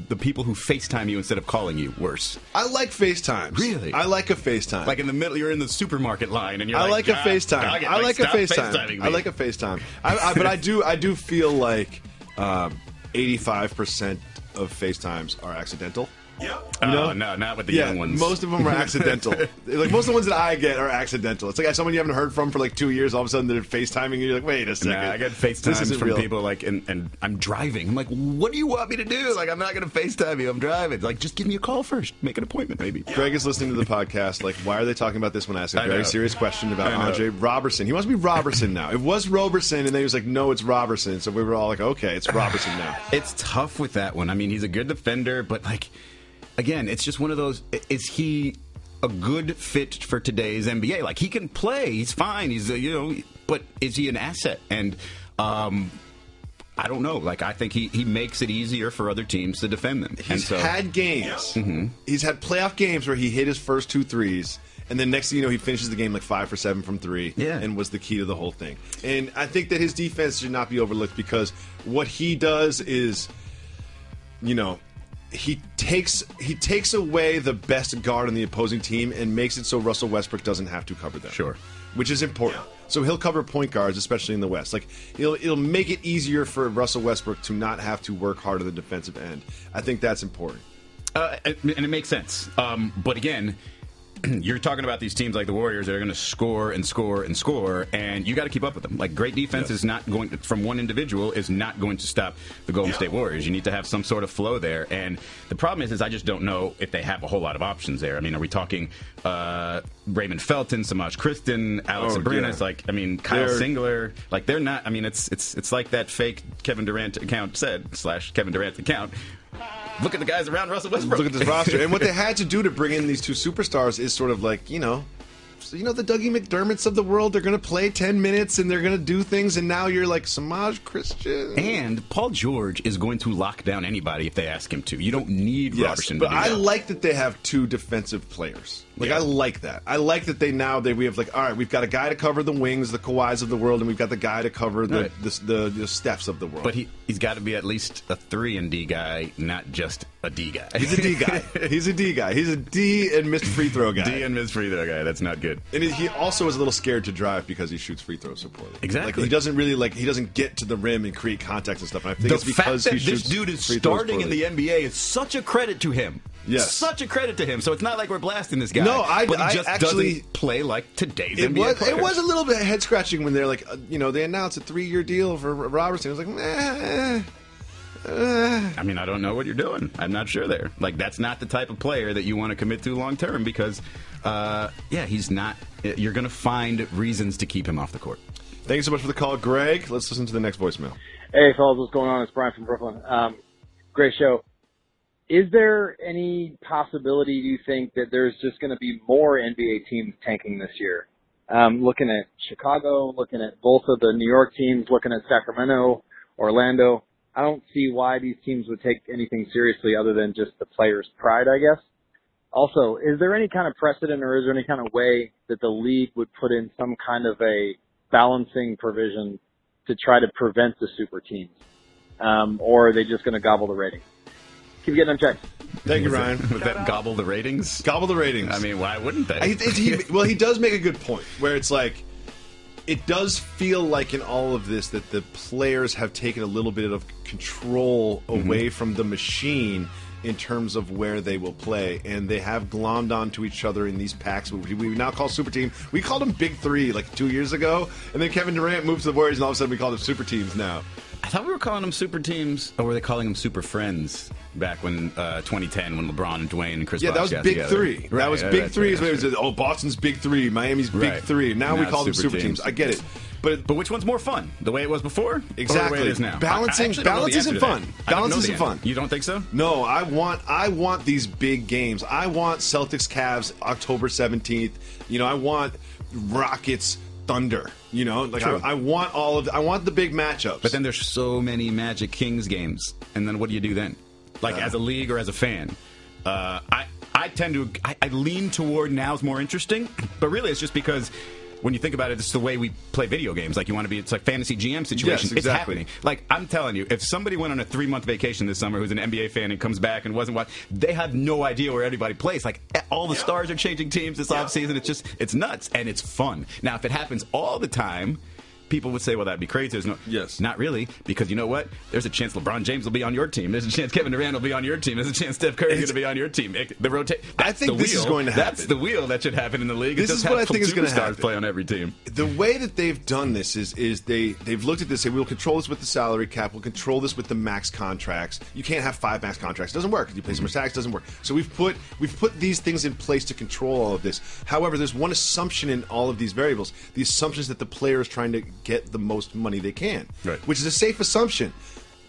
the people who FaceTime you instead of calling you worse? I like FaceTimes. Really? I like a FaceTime. Like in the middle, you're in the supermarket line, and you're I like a FaceTime. I like a FaceTime. I like a FaceTime. But I do feel like 85% of FaceTimes are accidental. No, not with the young ones. Most of them are accidental. Like most of the ones that I get are accidental. It's like someone you haven't heard from for like 2 years. All of a sudden they're FaceTiming and you're like, wait a second. I get FaceTimes from people like, and I'm driving. I'm like, what do you want me to do? Like, I'm not going to FaceTime you. I'm driving. Like, just give me a call first. Make an appointment, maybe. Greg is listening to the podcast. Like, why are they talking about this when I ask a very serious question about Andre Robertson? He wants to be Robertson now. It was Roberson, and then he was like, no, it's Robertson. So we were all like, okay, it's Robertson now. It's tough with that one. I mean, he's a good defender, but like, again, it's just one of those. Is he a good fit for today's NBA? Like, he can play. He's fine. He's but is he an asset? And I don't know. Like, I think he makes it easier for other teams to defend them. He's had games. He's had playoff games where he hit his first 2 threes. And then next thing you know, he finishes the game like 5 for 7 from 3 and was the key to the whole thing. And I think that his defense should not be overlooked because what he does is, he takes away the best guard on the opposing team and makes it so Russell Westbrook doesn't have to cover them. Sure. Which is important. So he'll cover point guards, especially in the West. Like it'll make it easier for Russell Westbrook to not have to work hard on the defensive end. I think that's important. And it makes sense. But again, you're talking about these teams like the Warriors that are going to score and score and score, and you got to keep up with them. Like, great defense is not going to, from one individual is not going to stop the Golden State Warriors. You need to have some sort of flow there, and the problem is I just don't know if they have a whole lot of options there. I mean, are we talking Raymond Felton, Samaj Kristen, Alex Abrines? Yeah. Like, I mean, Kyle Singler. Like, they're not. I mean, it's like that fake Kevin Durant account said / Kevin Durant account. Look at the guys around Russell Westbrook. Look at this roster. And what they had to do to bring in these 2 superstars is sort of like, the Dougie McDermotts of the world. They're going to play 10 minutes and they're going to do things. And now you're like, Samaj Christian. And Paul George is going to lock down anybody if they ask him to. You don't need Robertson to do that. But I like that they have 2 defensive players. I like that. I like that we have like, all right, we've got a guy to cover the wings, the Kawhis of the world, and we've got the guy to cover the Stephs of the world. But he's got to be at least a 3 and D guy, not just a D guy. He's a D guy. He's a D guy. He's a D and missed free throw guy. D and missed free throw guy. That's not good. And he also is a little scared to drive because he shoots free throws so poorly. Exactly. Like, he doesn't really he doesn't get to the rim and create contact and stuff. And I think it's because the fact that he shoots this dude is free throws starting in poorly. the NBA is such a credit to him. Yes. Such a credit to him. So it's not like we're blasting this guy. No, but he just actually doesn't play like today's NBA players. It was a little bit head scratching when they're like, they announced a 3-year deal for Robertson. I was like, I mean, I don't know what you're doing. I'm not sure there. Like, that's not the type of player that you want to commit to long term because, he's not. You're going to find reasons to keep him off the court. Thank you so much for the call, Greg. Let's listen to the next voicemail. Hey, fellas, what's going on? It's Brian from Brooklyn. Great show. Is there any possibility, do you think, that there's just going to be more NBA teams tanking this year? Looking at Chicago, looking at both of the New York teams, looking at Sacramento, Orlando. I don't see why these teams would take anything seriously other than just the players' pride, I guess. Also, is there any kind of precedent or is there any kind of way that the league would put in some kind of a balancing provision to try to prevent the super teams? Or are they just going to gobble the ratings? Keep getting them checked. Thank you, Ryan. Would that gobble the ratings? Gobble the ratings. I mean, why wouldn't they? He does make a good point where it's like, it does feel like in all of this that the players have taken a little bit of control away from the machine in terms of where they will play, and they have glommed onto each other in these packs. We now call super team. We called them Big Three like 2 years ago, and then Kevin Durant moved to the Warriors, and all of a sudden we call them super teams now. I thought we were calling them super teams, or were they calling them super friends back when 2010 when LeBron and Dwayne and Chris Bosh that was got Big together. Three. Right, that was Big Three. Right. Boston's Big Three, Miami's Big Three. Now we call them super teams. I get it. But which one's more fun? The way it was before? Exactly. Or the way it is now? Balance isn't fun. Balance isn't fun. You don't think so? No, I want these big games. I want Celtics Cavs October 17th. I want Rockets Thunder. I want the big matchups. But then there's so many Magic Kings games. And then what do you do then? Like as a league or as a fan? I lean toward now's more interesting, but really it's just because when you think about it, it's the way we play video games. Like, you want to be, it's like fantasy GM situation. Yes, exactly. It's happening. Like, I'm telling you, if somebody went on a 3-month vacation this summer who's an NBA fan and comes back and wasn't watching, they have no idea where everybody plays. Like, all the stars are changing teams this offseason. It's nuts, and it's fun. Now, if it happens all the time, people would say, well, that'd be crazy. There's no, yes. Not really, because you know what? There's a chance LeBron James will be on your team. There's a chance Kevin Durant will be on your team. There's a chance Steph Curry's going to be on your team. I think this is going to happen. That's the wheel that should happen in the league. This is what I think is going to happen. Play on every team. The way that they've done this is they've looked at this and say, we'll control this with the salary cap. We'll control this with the max contracts. You can't have 5 max contracts. It doesn't work. You pay so much tax, it doesn't work. So we've put these things in place to control all of this. However, there's one assumption in all of these variables. The assumption is that the player is trying to get the most money they can, right. Which is a safe assumption.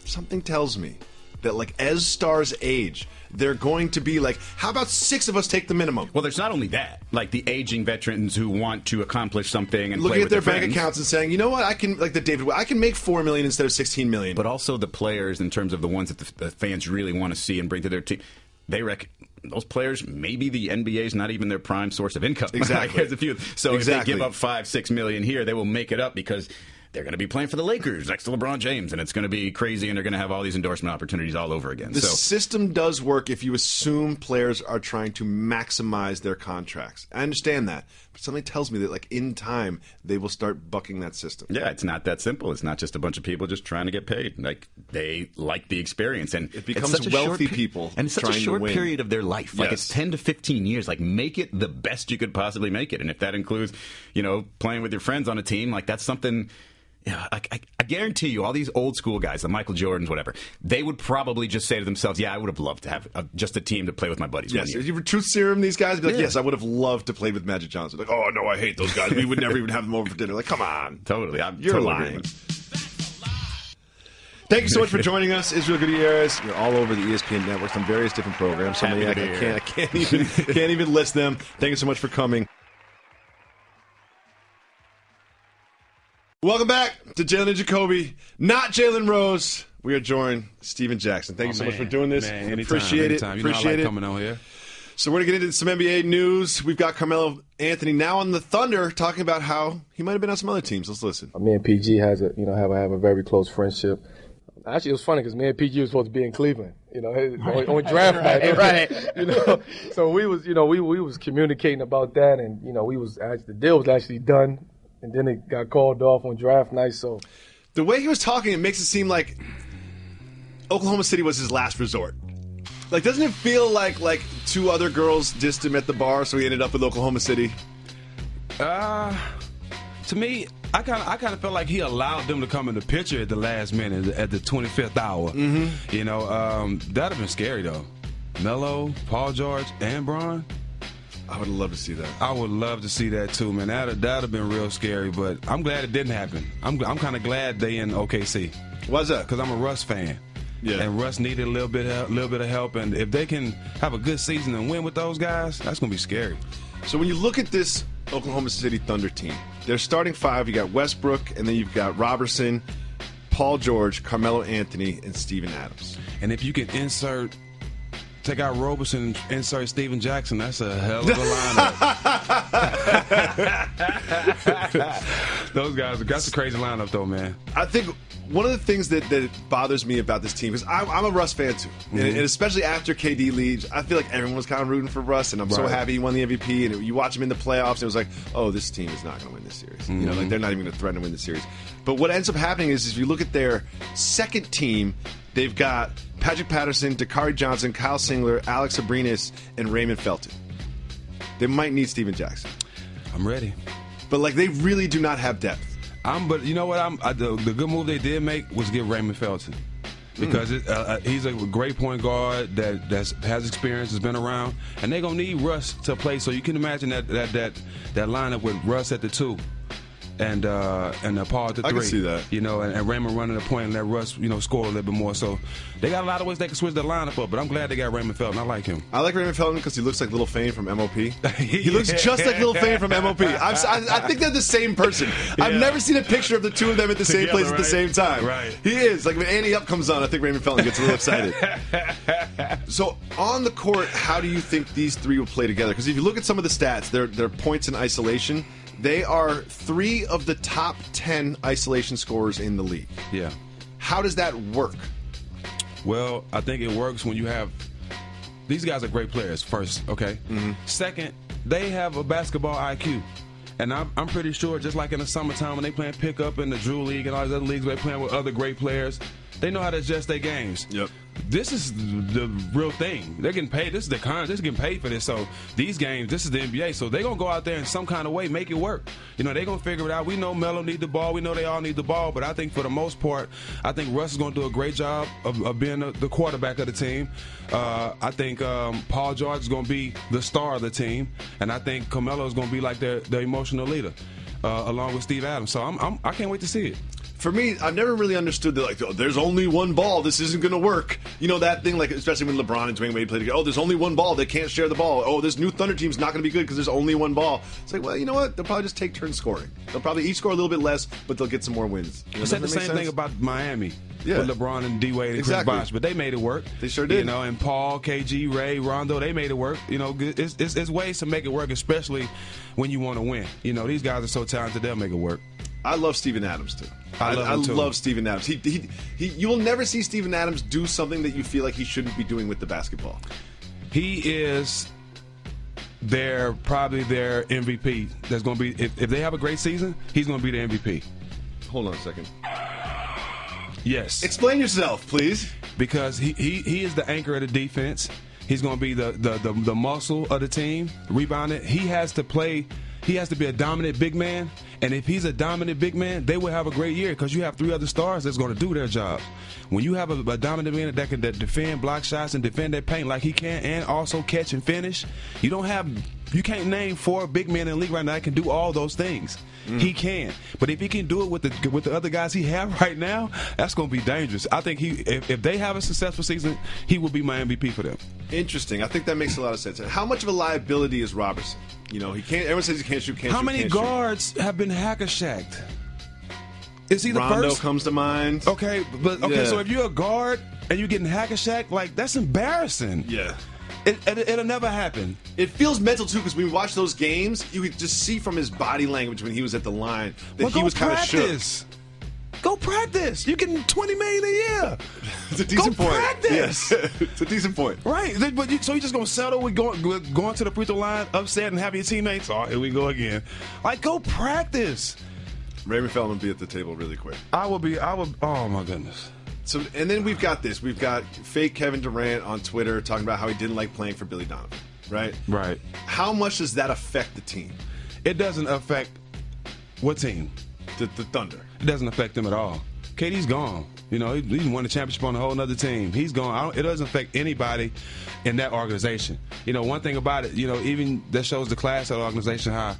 Something tells me that, like, as stars age, they're going to be like, how about 6 of us take the minimum? Well, there's not only that. Like the aging veterans who want to accomplish something and looking play at their with their bank friends. accounts and saying, you know what, I can, like the David, I can make $4 million instead of $16 million. But also the players, in terms of the ones that the fans really want to see and bring to their team, they reckon those players, maybe the NBA's not even their prime source of income. Exactly. There's a few. So if they give up $5-6 million here, they will make it up because they're going to be playing for the Lakers next to LeBron James, and it's going to be crazy, and they're going to have all these endorsement opportunities all over again. The system does work if you assume players are trying to maximize their contracts. I understand that, but something tells me that, like, in time, they will start bucking that system. Yeah, it's not that simple. It's not just a bunch of people just trying to get paid. Like, they like the experience, and it becomes wealthy people, and it's such a short period of their life. Like, it's 10 to 15 years. Like, make it the best you could possibly make it, and if that includes, playing with your friends on a team, like, that's something. Yeah, I guarantee you, all these old school guys, the Michael Jordans, whatever, they would probably just say to themselves, yeah, I would have loved to have just a team to play with my buddies. Yes, if you were truth serum, these guys would be like, yes, I would have loved to play with Magic Johnson. Like, oh, no, I hate those guys. We would never even have them over for dinner. Like, come on. Totally. You're totally lying. Thank you so much for joining us, Israel Gutierrez. You're all over the ESPN networks on various different programs. So many I can't even list them. Thank you so much for coming. Welcome back to Jalen and Jacoby, not Jalen Rose. We are joined Steven Jackson. Thank you so much for doing this. Man, Appreciate it. Appreciate it. Coming on here. So we're going to get into some NBA news. We've got Carmelo Anthony now on the Thunder talking about how he might have been on some other teams. Let's listen. Me and PG have a very close friendship. Actually, it was funny because me and PG were supposed to be in Cleveland, on draft night, right? So we was communicating about that, and the deal was actually done. And then it got called off on draft night. So the way he was talking, it makes it seem like Oklahoma City was his last resort. Like, doesn't it feel like 2 other girls dissed him at the bar, so he ended up with Oklahoma City? To me, I kind of felt like he allowed them to come in the picture at the last minute, at the 25th hour. Mm-hmm. That'd have been scary though. Melo, Paul George, and Bron. I would love to see that. I would love to see that too, man. That'd have been real scary, but I'm glad it didn't happen. I'm kind of glad they in OKC. Why's that? Because I'm a Russ fan. Yeah. And Russ needed a little bit of help, and if they can have a good season and win with those guys, that's gonna be scary. So when you look at this Oklahoma City Thunder team, their starting 5, you got Westbrook, and then you've got Robertson, Paul George, Carmelo Anthony, and Steven Adams. And if you can take out Roberson and insert Steven Jackson, that's a hell of a lineup. Those guys, that's a crazy lineup, though, man. I think one of the things that bothers me about this team is I'm a Russ fan, too. Mm-hmm. And especially after KD leaves, I feel like everyone was kind of rooting for Russ, and I'm so happy he won the MVP. And you watch him in the playoffs, and it was like, oh, this team is not going to win this series. Mm-hmm. They're not even going to threaten to win the series. But what ends up happening is if you look at their second team, they've got Patrick Patterson, Dakari Johnson, Kyle Singler, Alex Abrinas, and Raymond Felton. They might need Steven Jackson. I'm ready. But, they really do not have depth. But you know what? The good move they did make was get Raymond Felton. Because he's a great point guard that has experience, has been around. And they're going to need Russ to play. So you can imagine that lineup with Russ at the 2. And Paul at the 3. I can see that. And Raymond running the point and let Russ, score a little bit more. So they got a lot of ways they can switch the lineup up, but I'm glad they got Raymond Felton. I like him. I like Raymond Felton because he looks like Lil Fane from MOP. He looks just like Lil Fane from MOP. I think they're the same person. Yeah. I've never seen a picture of the 2 of them at the same place at the same time. Right. He is. Like when Annie Up comes on, I think Raymond Felton gets a little excited. So on the court, how do you think these 3 will play together? Because if you look at some of the stats, their points in isolation, they are 3 of the top 10 isolation scorers in the league. Yeah. How does that work? Well, I think it works when you have these guys are great players, first, okay? Mm-hmm. Second, they have a basketball IQ. And I'm pretty sure, just like in the summertime when they playing pickup in the Drew League and all these other leagues where they're playing with other great players, they know how to adjust their games. Yep. This is the real thing. They're getting paid. This is the con. They're getting paid for this. So these games, this is the NBA. So they're going to go out there in some kind of way, make it work. You know, they're going to figure it out. We know Melo need the ball. We know they all need the ball. But I think for the most part, I think Russ is going to do a great job of being the quarterback of the team. I think Paul George is going to be the star of the team. And I think Carmelo is going to be like their emotional leader, along with Steve Adams. So I can't wait to see it. For me, I've never really understood that, like, oh, there's only one ball. This isn't going to work. You know, that thing, like, especially when LeBron and Dwayne Wade played together. Oh, there's only one ball. They can't share the ball. Oh, this new Thunder team's not going to be good because there's only one ball. It's like, well, you know what? They'll probably just take turns scoring. They'll probably each score a little bit less, but they'll get some more wins. You know, said the same thing about Miami with LeBron and D-Wade and Chris Bosh, but they made it work. They sure did. You know, and Paul, KG, Ray, Rondo, they made it work. You know, it's ways to make it work, especially when you want to win. You know, these guys are so talented, they'll make it work. I love Steven Adams, too. I love Steven Adams. You will never see Steven Adams do something that you feel like he shouldn't be doing with the basketball. He is probably their MVP. That's going to be, if they have a great season, he's going to be the MVP. Hold on a second. Yes. Explain yourself, please. Because he is the anchor of the defense. He's going to be the muscle of the team, rebounding. He has to play. He has to be a dominant big man, and if he's a dominant big man, they will have a great year because you have three other stars that's going to do their job. When you have a dominant man that can defend block shots and defend their paint like he can and also catch and finish, you can't name 4 big men in the league right now that can do all those things. He can. But if he can do it with the other guys he have right now, that's going to be dangerous. I think if they have a successful season, he will be my MVP for them. Interesting. I think that makes a lot of sense. How much of a liability is Robertson? You know, he can't. Everyone says he can't shoot. How many guards have been hacker-shacked? Is he the Rondo first? Comes to mind. Okay, so if you're a guard and you're getting hacker-shacked, like, that's embarrassing. Yeah. It'll never happen. It feels mental, too, because when we watch those games, you could just see from his body language when he was at the line that he was kind of shook. Go practice. You're getting $20 million a year. It's a decent point. Practice. Yes, it's a decent point. Right, but so you're just gonna settle with going to the free throw line, upset, and have your teammates. Oh, here we go again. Like, go practice. Raymond Feldman be at the table really quick. I would. Oh my goodness. So, and then we've got this. We've got fake Kevin Durant on Twitter talking about how he didn't like playing for Billy Donovan. Right. Right. How much does that affect the team? It doesn't affect what team? The Thunder. It doesn't affect them at all. KD's gone. You know, he won the championship on a whole other team. He's gone. It doesn't affect anybody in that organization. You know, one thing about it, you know, even that shows the class of the organization, how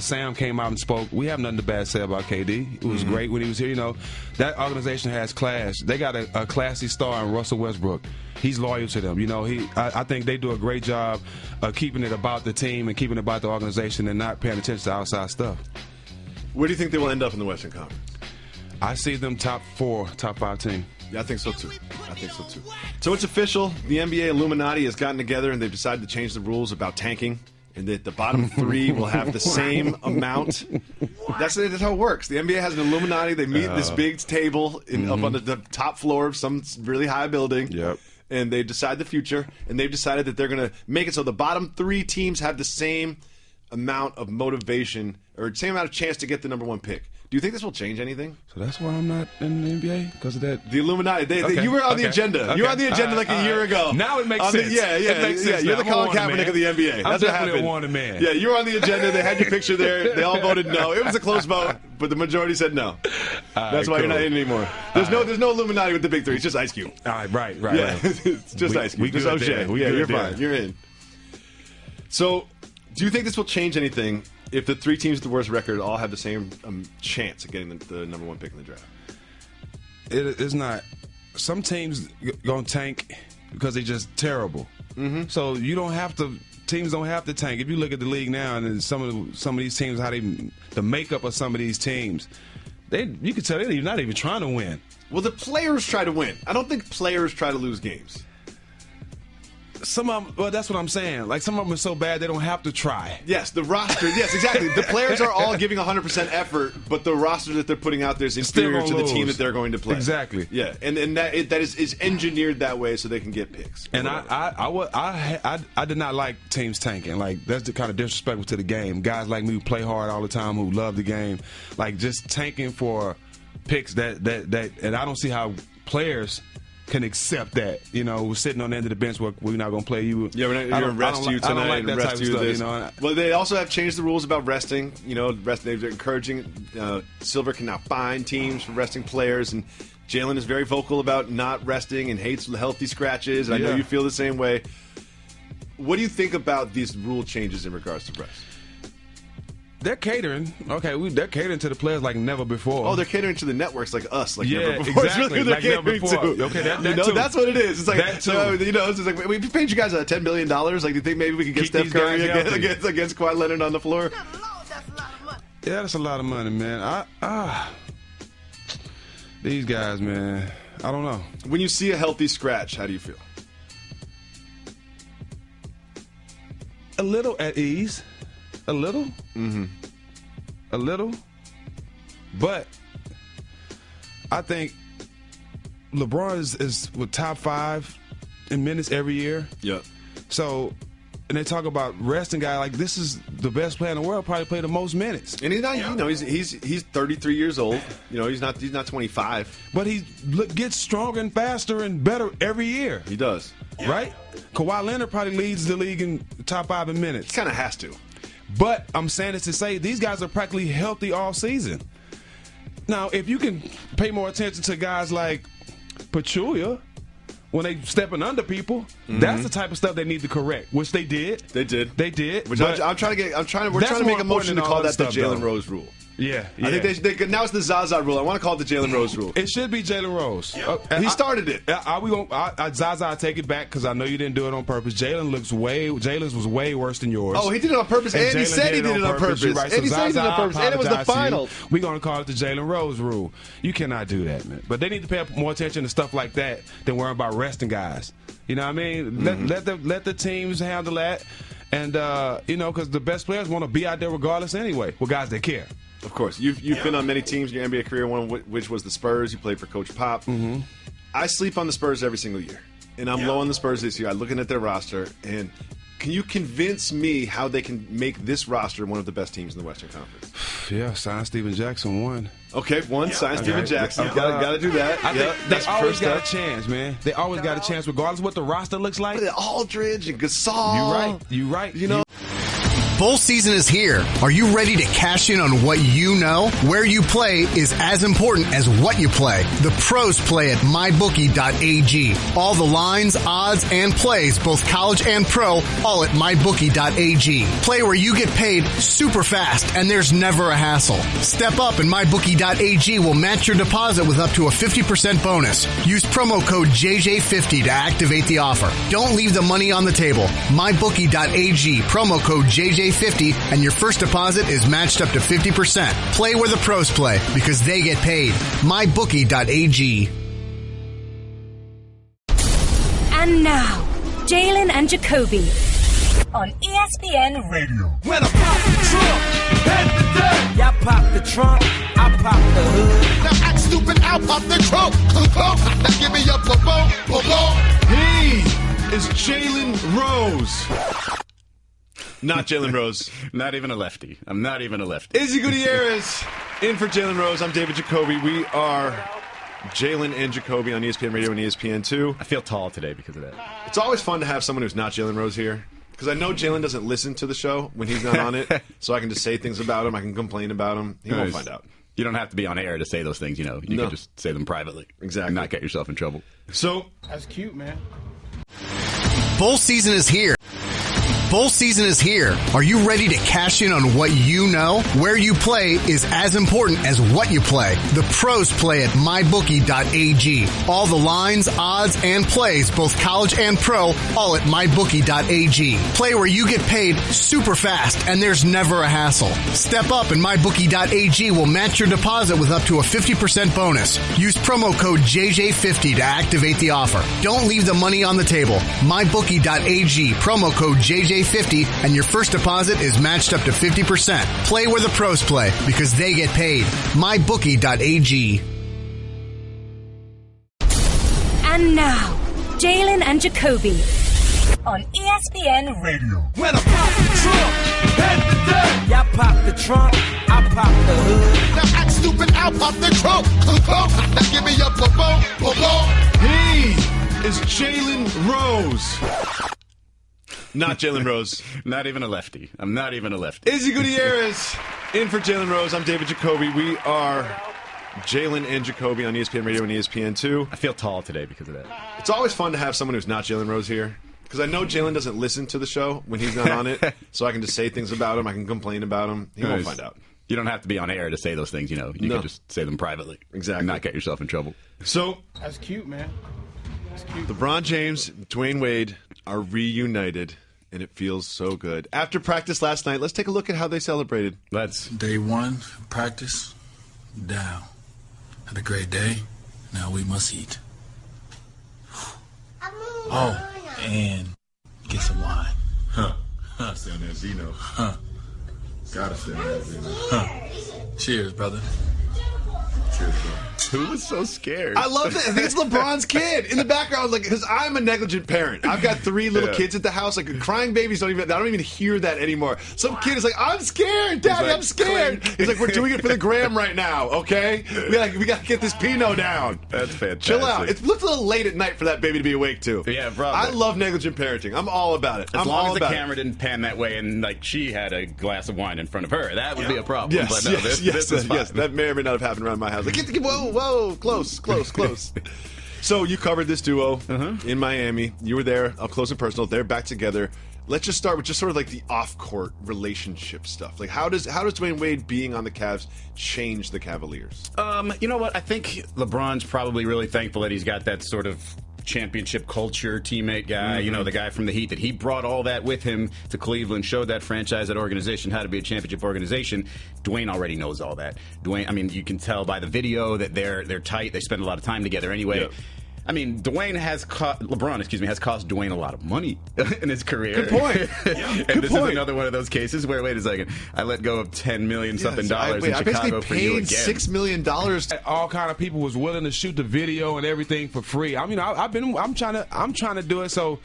Sam came out and spoke. We have nothing bad to say about KD. It was great when he was here. You know, that organization has class. They got a classy star in Russell Westbrook. He's loyal to them. You know, I think they do a great job of keeping it about the team and keeping it about the organization and not paying attention to outside stuff. Where do you think they will end up in the Western Conference? I see them top 4, top 5 team. Yeah, I think so too. So it's official. The NBA Illuminati has gotten together and they've decided to change the rules about tanking, and that the bottom 3 will have the same amount. That's how it works. The NBA has an Illuminati. They meet at this big table up on the top floor of some really high building. Yep. And they decide the future, and they've decided that they're going to make it so the bottom 3 teams have the same amount of motivation or same amount of chance to get the number 1 pick. Do you think this will change anything? So that's why I'm not in the NBA? Because of that? The Illuminati. You were on the agenda. You were on the agenda like a year ago. Now it makes sense. It makes sense. You're the Colin Kaepernick of the NBA. I'm definitely a wanted man. Yeah, you were on the agenda. They had your picture there. They all voted no. It was a close vote, but the majority said no. That's why you're not in anymore. There's no Illuminati with the big 3. It's just Ice Cube. All right. Yeah, it's just Ice Cube. Just O'Shea. Yeah, you're fine. You're in. So, do you think this will change anything if the 3 teams with the worst record all have the same chance of getting the number 1 pick in the draft? It is not. Some teams going to tank because they're just terrible. So you don't have to. Teams don't have to tank. If you look at the league now and some of these teams, the makeup of some of these teams, you can tell they're not even trying to win. Well, the players try to win. I don't think players try to lose games. Some of them, well, that's what I'm saying. Like, some of them are so bad they don't have to try. Yes, the roster. Yes, exactly. The players are all giving 100% effort, but the roster that they're putting out there is inferior to the team that they're going to play. Exactly. Yeah, and that is engineered that way so they can get picks. And I did not like teams tanking. Like, that's the kind of disrespectful to the game. Guys like me who play hard all the time, who love the game, like just tanking for picks that and I don't see how players can accept that. You know, we're sitting on the end of the bench. We're not going to play you. Yeah, we're going to rest you tonight and rest you this. Well, they also have changed the rules about resting. You know, they're encouraging. Silver can now fine teams for resting players, and Jalen is very vocal about not resting and hates healthy scratches. I know you feel the same way. What do you think about these rule changes in regards to rest? They're catering. Okay, they're catering to the players like never before. Oh, they're catering to the networks like us, like never before. Exactly. It's really who they're catering to. Okay, that too. That's what it is. It's like, that too. You know, it's like, we paid you guys $10 million. Like, do you think maybe we can get Steph Curry against Kawhi Leonard on the floor? Yeah, that's a lot of money, man. These guys, man, I don't know. When you see a healthy scratch, how do you feel? A little at ease. A little. Mm-hmm. A little. But I think LeBron is with top 5 in minutes every year. Yep. So, and they talk about resting guy like this is the best player in the world, probably play the most minutes. And he's not, you know, he's 33 years old. You know, he's not 25. But he gets stronger and faster and better every year. He does. Right? Kawhi Leonard probably leads the league in top 5 in minutes. He kind of has to. But I'm saying this to say these guys are practically healthy all season. Now, if you can pay more attention to guys like Pachulia when they stepping under people, that's the type of stuff they need to correct, which they did. They did. Which we're trying to make a motion to call that the Jalen Rose rule. Yeah. I think now it's the Zaza rule. I want to call it the Jalen Rose rule. It should be Jalen Rose. He started it. Zaza, I take it back because I know you didn't do it on purpose. Jalen's was way worse than yours. Oh, he did it on purpose, and he said he did it on purpose. Right. And he said he did it on purpose, and it was the final. We're going to call it the Jalen Rose rule. You cannot do that, man. But they need to pay more attention to stuff like that than worrying about resting guys. You know what I mean? Let the teams handle that. And, you know, because the best players want to be out there regardless anyway with guys that care. Of course. You've been on many teams in your NBA career, one which was the Spurs. You played for Coach Pop. Mm-hmm. I sleep on the Spurs every single year. And I'm low on the Spurs this year. I'm looking at their roster. And can you convince me how they can make this roster one of the best teams in the Western Conference? Yeah, sign Steven Jackson, one. Okay, sign Steven Jackson. Got to do that. I think they always got a chance, man. They always got a chance, regardless of what the roster looks like. Aldridge and Gasol. You right. You know. Bowl season is here. Are you ready to cash in on what you know? Where you play is as important as what you play. The pros play at mybookie.ag. All the lines, odds, and plays, both college and pro, all at mybookie.ag. Play where you get paid super fast and there's never a hassle. Step up and mybookie.ag will match your deposit with up to a 50% bonus. Use promo code JJ50 to activate the offer. Don't leave the money on the table. Mybookie.ag, promo code JJ50, and your first deposit is matched up to 50%. Play where the pros play because they get paid. MyBookie.ag. And now, Jalen and Jacoby on ESPN Radio. When I pop the trunk, head to death. Y'all pop the trunk, I pop the hood. Now act stupid, I'll pop the trunk. Now give me your boom. He is Jalen Rose. Not Jalen Rose. Not even a lefty. I'm not even a lefty. Izzy Gutierrez in for Jalen Rose. I'm David Jacoby. We are Jalen and Jacoby on ESPN Radio and ESPN2. I feel tall today because of that. It's always fun to have someone who's not Jalen Rose here because I know Jalen doesn't listen to the show when he's not on it, so I can just say things about him. I can complain about him. He won't find out. You don't have to be on air to say those things, you know. You can just say them privately. Exactly. And not get yourself in trouble. So That's cute, man. Bowl season is here. Bowl season is here. Are you ready to cash in on what you know? Where you play is as important as what you play. The pros play at mybookie.ag. All the lines, odds, and plays, both college and pro, all at mybookie.ag. Play where you get paid super fast and there's never a hassle. Step up and mybookie.ag will match your deposit with up to a 50% bonus. Use promo code JJ50 to activate the offer. Don't leave the money on the table. mybookie.ag, promo code JJ50, and your first deposit is matched up to 50%. Play where the pros play because they get paid. mybookie.ag. And now, Jalen and Jacoby on ESPN Radio. When I pop the trunk, head the dirt. Y'all pop the trunk, I pop the hood. Now act stupid, I'll pop the trunk. Now give me a boom. He is Jalen Rose. Not Jalen Rose. Not even a lefty. I'm not even a lefty. Izzy Gutierrez in for Jalen Rose. I'm David Jacoby. We are Jalen and Jacoby on ESPN Radio and ESPN2. I feel tall today because of that. It's always fun to have someone who's not Jalen Rose here. Because I know Jalen doesn't listen to the show when he's not on it. So I can just say things about him. I can complain about him. He won't find out. You don't have to be on air to say those things, you know. You can just say them privately. Exactly. And not get yourself in trouble. So That's cute, man. That's cute. LeBron James, Dwayne Wade are reunited. And it feels so good. After practice last night, let's take a look at how they celebrated. Day one, practice, down. Had a great day. Now we must eat. Oh, and get some wine. Stand there, Zeno. Gotta stand there, Zeno. Cheers, brother. Cheers, bro. Who was so scared? I love that. I think it's LeBron's kid in the background, like, because I'm a negligent parent. I've got 3 little kids at the house. Like, crying babies I don't even hear that anymore. Some kid is like, I'm scared, Daddy, I'm scared. Clink. He's like, we're doing it for the gram right now, okay? We got to get this Pinot down. That's fantastic. Chill out. It looks a little late at night for that baby to be awake too. Yeah, bro. I love negligent parenting. I'm all about it. As long as the camera didn't pan that way and like she had a glass of wine in front of her, that would be a problem. Yes, but no, this is fine. Yes, that may or may not have happened around my house. Like, whoa, close. So you covered this duo in Miami. You were there, up close and personal. They're back together. Let's just start with just sort of like the off-court relationship stuff. Like, how does Dwayne Wade being on the Cavs change the Cavaliers? You know what? I think LeBron's probably really thankful that he's got that sort of championship culture teammate guy, you know, the guy from the Heat, that he brought all that with him to Cleveland, showed that franchise, that organization how to be a championship organization. Dwayne already knows all that. Dwayne, I mean, you can tell by the video that they're tight. They spend a lot of time together anyway. Yep. I mean, LeBron has cost Dwayne a lot of money in his career. Good point. And this is another one of those cases where, wait a second, I let go of $10 million something dollars in Chicago for you again. $6 million. All kind of people was willing to shoot the video and everything for free. I mean, I'm trying to do it so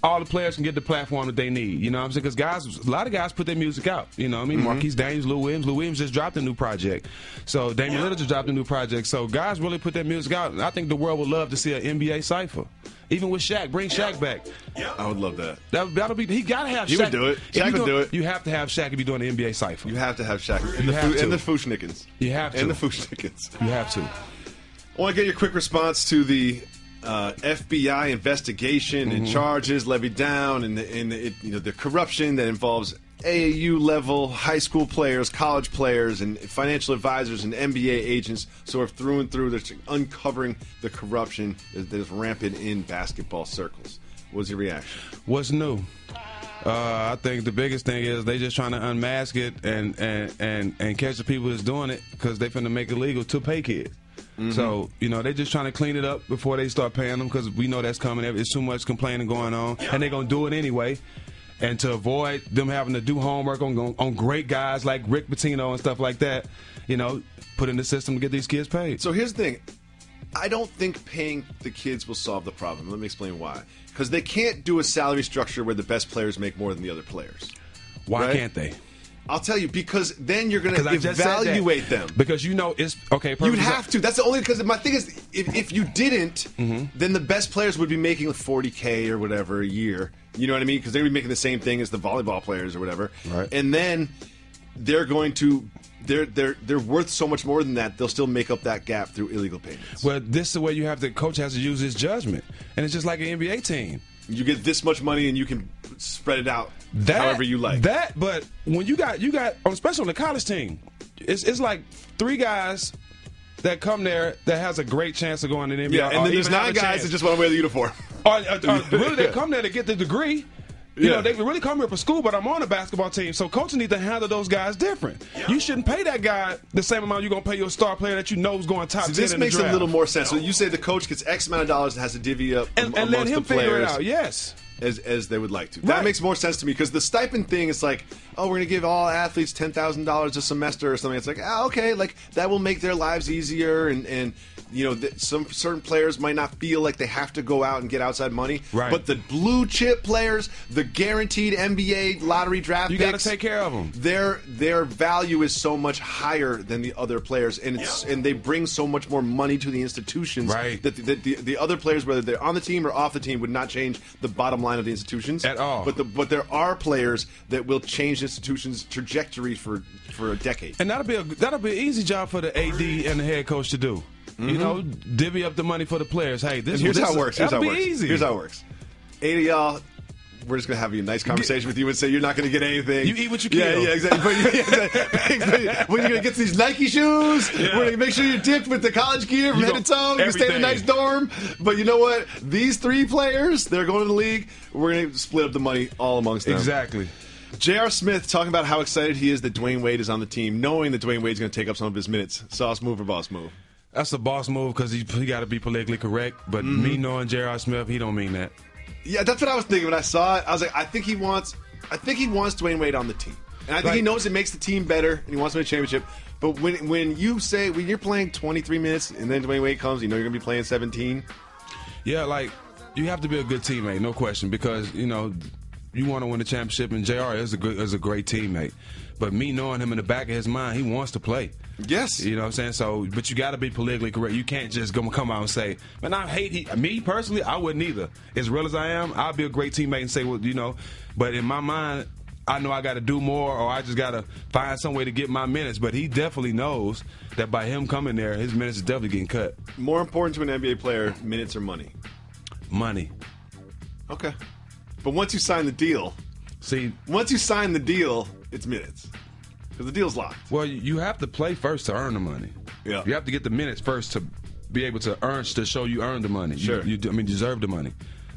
all the players can get the platform that they need. You know what I'm saying? Because a lot of guys put their music out. You know what I mean? Marquise Daniels, Lou Williams just dropped a new project. So Damian Lillard just dropped a new project. So guys really put their music out. And I think the world would love to see an NBA cypher. Even with Shaq, bring Shaq back. I would love that. That'll be. He gotta have Shaq. He would do it. Shaq would do it. You have to have Shaq if you're doing the NBA cypher. You have to have Shaq and the Fushnikins. You have to. And the Fushnikins. You have to. I want to get your quick response to the FBI investigation and charges levied down, and the corruption that involves AAU level high school players, college players, and financial advisors and NBA agents, sort of through and through. They're uncovering the corruption that is rampant in basketball circles. What's your reaction? What's new? I think the biggest thing is they just trying to unmask it and catch the people that's doing it, because they finna make it legal to pay kids. So, they're just trying to clean it up before they start paying them, because we know that's coming. There's too much complaining going on, and they're going to do it anyway. And to avoid them having to do homework on great guys like Rick Pitino and stuff like that, put in the system to get these kids paid. So here's the thing. I don't think paying the kids will solve the problem. Let me explain why. Because they can't do a salary structure where the best players make more than the other players. Why can't they? I'll tell you, because then you're going to evaluate them. Because it's okay. You'd have to. That's the only, because my thing is, if you didn't, then the best players would be making $40K or whatever a year. You know what I mean? Because they'd be making the same thing as the volleyball players or whatever. Right. And then they're going to. They're worth so much more than that. They'll still make up that gap through illegal payments. Well, this is the way the coach has to use his judgment, and it's just like an NBA team. You get this much money and you can spread it out however you like. But when you got, especially on the college team, it's like 3 guys that come there that has a great chance of going to the NBA. Yeah, and then there's 9 guys that just want to wear the uniform. Really, they come there to get the degree. You know, they really come here for school, but I'm on a basketball team, so coaches need to handle those guys different. Yeah. You shouldn't pay that guy the same amount you're going to pay your star player that you know is going top 10 in the draft. This makes a little more sense. So you say the coach gets X amount of dollars and has to divvy up and let him figure it out. Yes. As they would like to. That makes more sense to me because the stipend thing is like, oh, we're going to give all athletes $10,000 a semester or something. It's like, okay, like that will make their lives easier and you know, some certain players might not feel like they have to go out and get outside money. Right. But the blue chip players, the guaranteed NBA lottery draft picks, you got to take care of them. Their value is so much higher than the other players, and and they bring so much more money to the institutions. Right. That the other players, whether they're on the team or off the team, would not change the bottom line of the institutions at all. But there are players that will change institutions' trajectory for a decade. And that'll be an easy job for the AD and the head coach to do. Mm-hmm. You know, divvy up the money for the players. Hey, here's how it works. That'll be easy. Here's how it works. 8 of y'all, we're just going to have a nice conversation with you and say you're not going to get anything. You eat what you kill. Yeah, exactly. When you're going to get these Nike shoes, we're going to make sure you're dipped with the college gear from head to toe. You can stay in a nice dorm. But you know what? These 3 players, they're going to the league. We're going to split up the money all amongst them. Exactly. J.R. Smith talking about how excited he is that Dwayne Wade is on the team, knowing that Dwayne Wade's going to take up some of his minutes. Sauce move or boss move? That's a boss move because he got to be politically correct. But me knowing J.R. Smith, he don't mean that. Yeah, that's what I was thinking when I saw it. I was like, I think he wants Dwayne Wade on the team, and I think he knows it makes the team better, and he wants to win a championship. But when you're playing 23 minutes and then Dwayne Wade comes, you know you're gonna be playing 17. Yeah, like you have to be a good teammate, no question, because you know you want to win the championship, and J.R. is a great teammate. But me knowing him in the back of his mind, he wants to play. Yes. You know what I'm saying? So, but you got to be politically correct. You can't just come out and say, man, I hate me personally, I wouldn't either. As real as I am, I'll be a great teammate and say, well, you know, but in my mind, I know I got to do more or I just got to find some way to get my minutes. But he definitely knows that by him coming there, his minutes is definitely getting cut. More important to an NBA player, minutes or money? Money. Okay. But once you sign the deal, it's minutes. Because the deal's locked. Well, you have to play first to earn the money. Yeah. You have to get the minutes first to be able to show you earn the money. Sure. You deserve the money.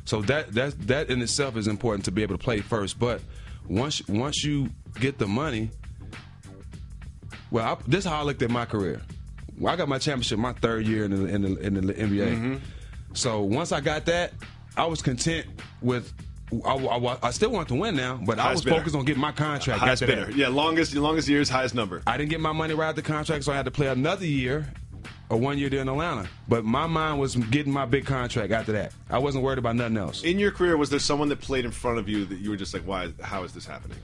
So that in itself is important to be able to play first. But once you get the money, well, this is how I looked at my career. Well, I got my championship my 3rd year in the NBA. Mm-hmm. So once I got that, I was content with. I still want to win now, but I was focused on getting my contract. Highest bidder. Yeah, longest years, highest number. I didn't get my money right at the contract, so I had to play another year or 1 year there in Atlanta. But my mind was getting my big contract after that. I wasn't worried about nothing else. In your career, was there someone that played in front of you that you were just like, why? How is this happening?